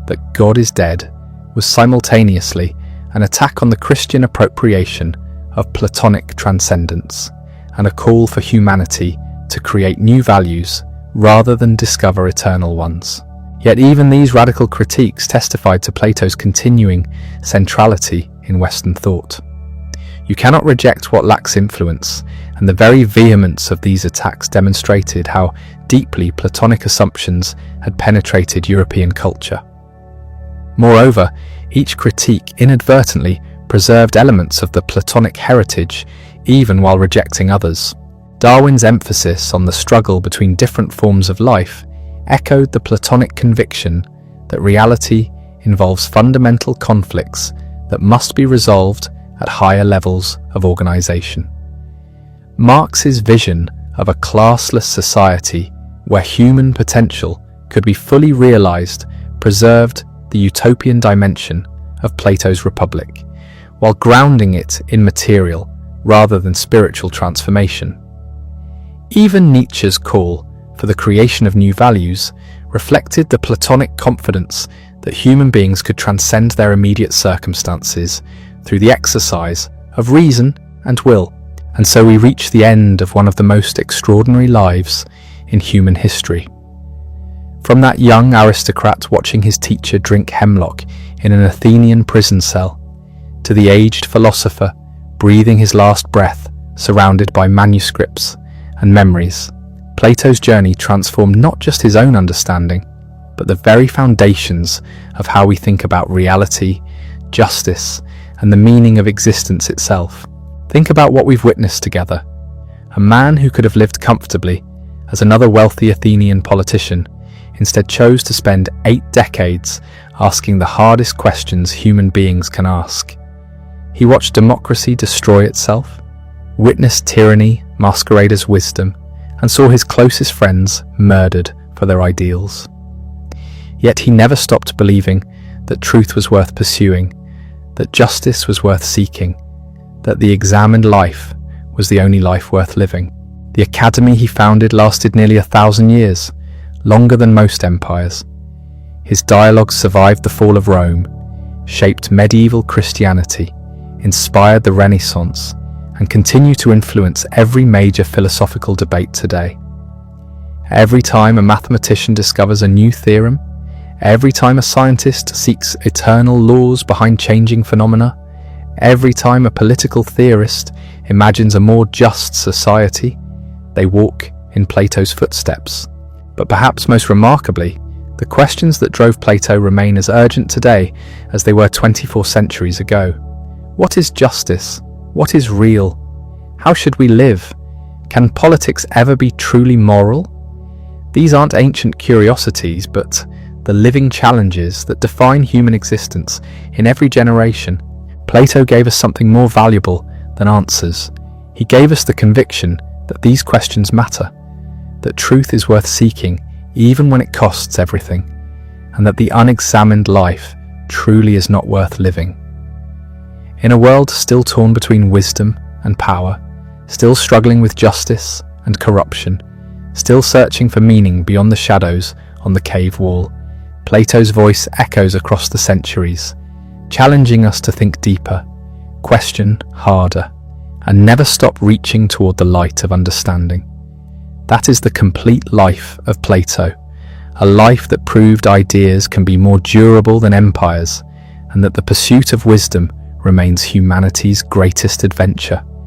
that God is dead was simultaneously an attack on the Christian appropriation of Platonic transcendence and a call for humanity to create new values rather than discover eternal ones. Yet even these radical critiques testified to Plato's continuing centrality in Western thought. You cannot reject what lacks influence, and the very vehemence of these attacks demonstrated how deeply Platonic assumptions had penetrated European culture. Moreover, each critique inadvertently preserved elements of the Platonic heritage even while rejecting others. Darwin's emphasis on the struggle between different forms of life echoed the Platonic conviction that reality involves fundamental conflicts that must be resolved at higher levels of organization. Marx's vision of a classless society where human potential could be fully realized preserved the utopian dimension of Plato's Republic, while grounding it in material rather than spiritual transformation. Even Nietzsche's call for the creation of new values reflected the Platonic confidence that human beings could transcend their immediate circumstances through the exercise of reason and will, and so we reach the end of one of the most extraordinary lives in human history. From that young aristocrat watching his teacher drink hemlock in an Athenian prison cell, to the aged philosopher breathing his last breath surrounded by manuscripts and memories, Plato's journey transformed not just his own understanding, but the very foundations of how we think about reality, justice, and the meaning of existence itself. Think about what we've witnessed together. A man who could have lived comfortably as another wealthy Athenian politician instead chose to spend 8 decades asking the hardest questions human beings can ask. He watched democracy destroy itself, witnessed tyranny masquerade as wisdom, and saw his closest friends murdered for their ideals. Yet he never stopped believing that truth was worth pursuing, that justice was worth seeking, that the examined life was the only life worth living. The academy he founded lasted nearly 1,000 years, longer than most empires. His dialogues survived the fall of Rome, shaped medieval Christianity, inspired the Renaissance, and continue to influence every major philosophical debate today. Every time a mathematician discovers a new theorem, every time a scientist seeks eternal laws behind changing phenomena, every time a political theorist imagines a more just society, they walk in Plato's footsteps. But perhaps most remarkably, the questions that drove Plato remain as urgent today as they were 24 centuries ago. What is justice? What is real? How should we live? Can politics ever be truly moral? These aren't ancient curiosities, but the living challenges that define human existence in every generation. Plato gave us something more valuable than answers. He gave us the conviction that these questions matter, that truth is worth seeking even when it costs everything, and that the unexamined life truly is not worth living. In a world still torn between wisdom and power, still struggling with justice and corruption, still searching for meaning beyond the shadows on the cave wall, Plato's voice echoes across the centuries, challenging us to think deeper, question harder, and never stop reaching toward the light of understanding. That is the complete life of Plato, a life that proved ideas can be more durable than empires, and that the pursuit of wisdom remains humanity's greatest adventure.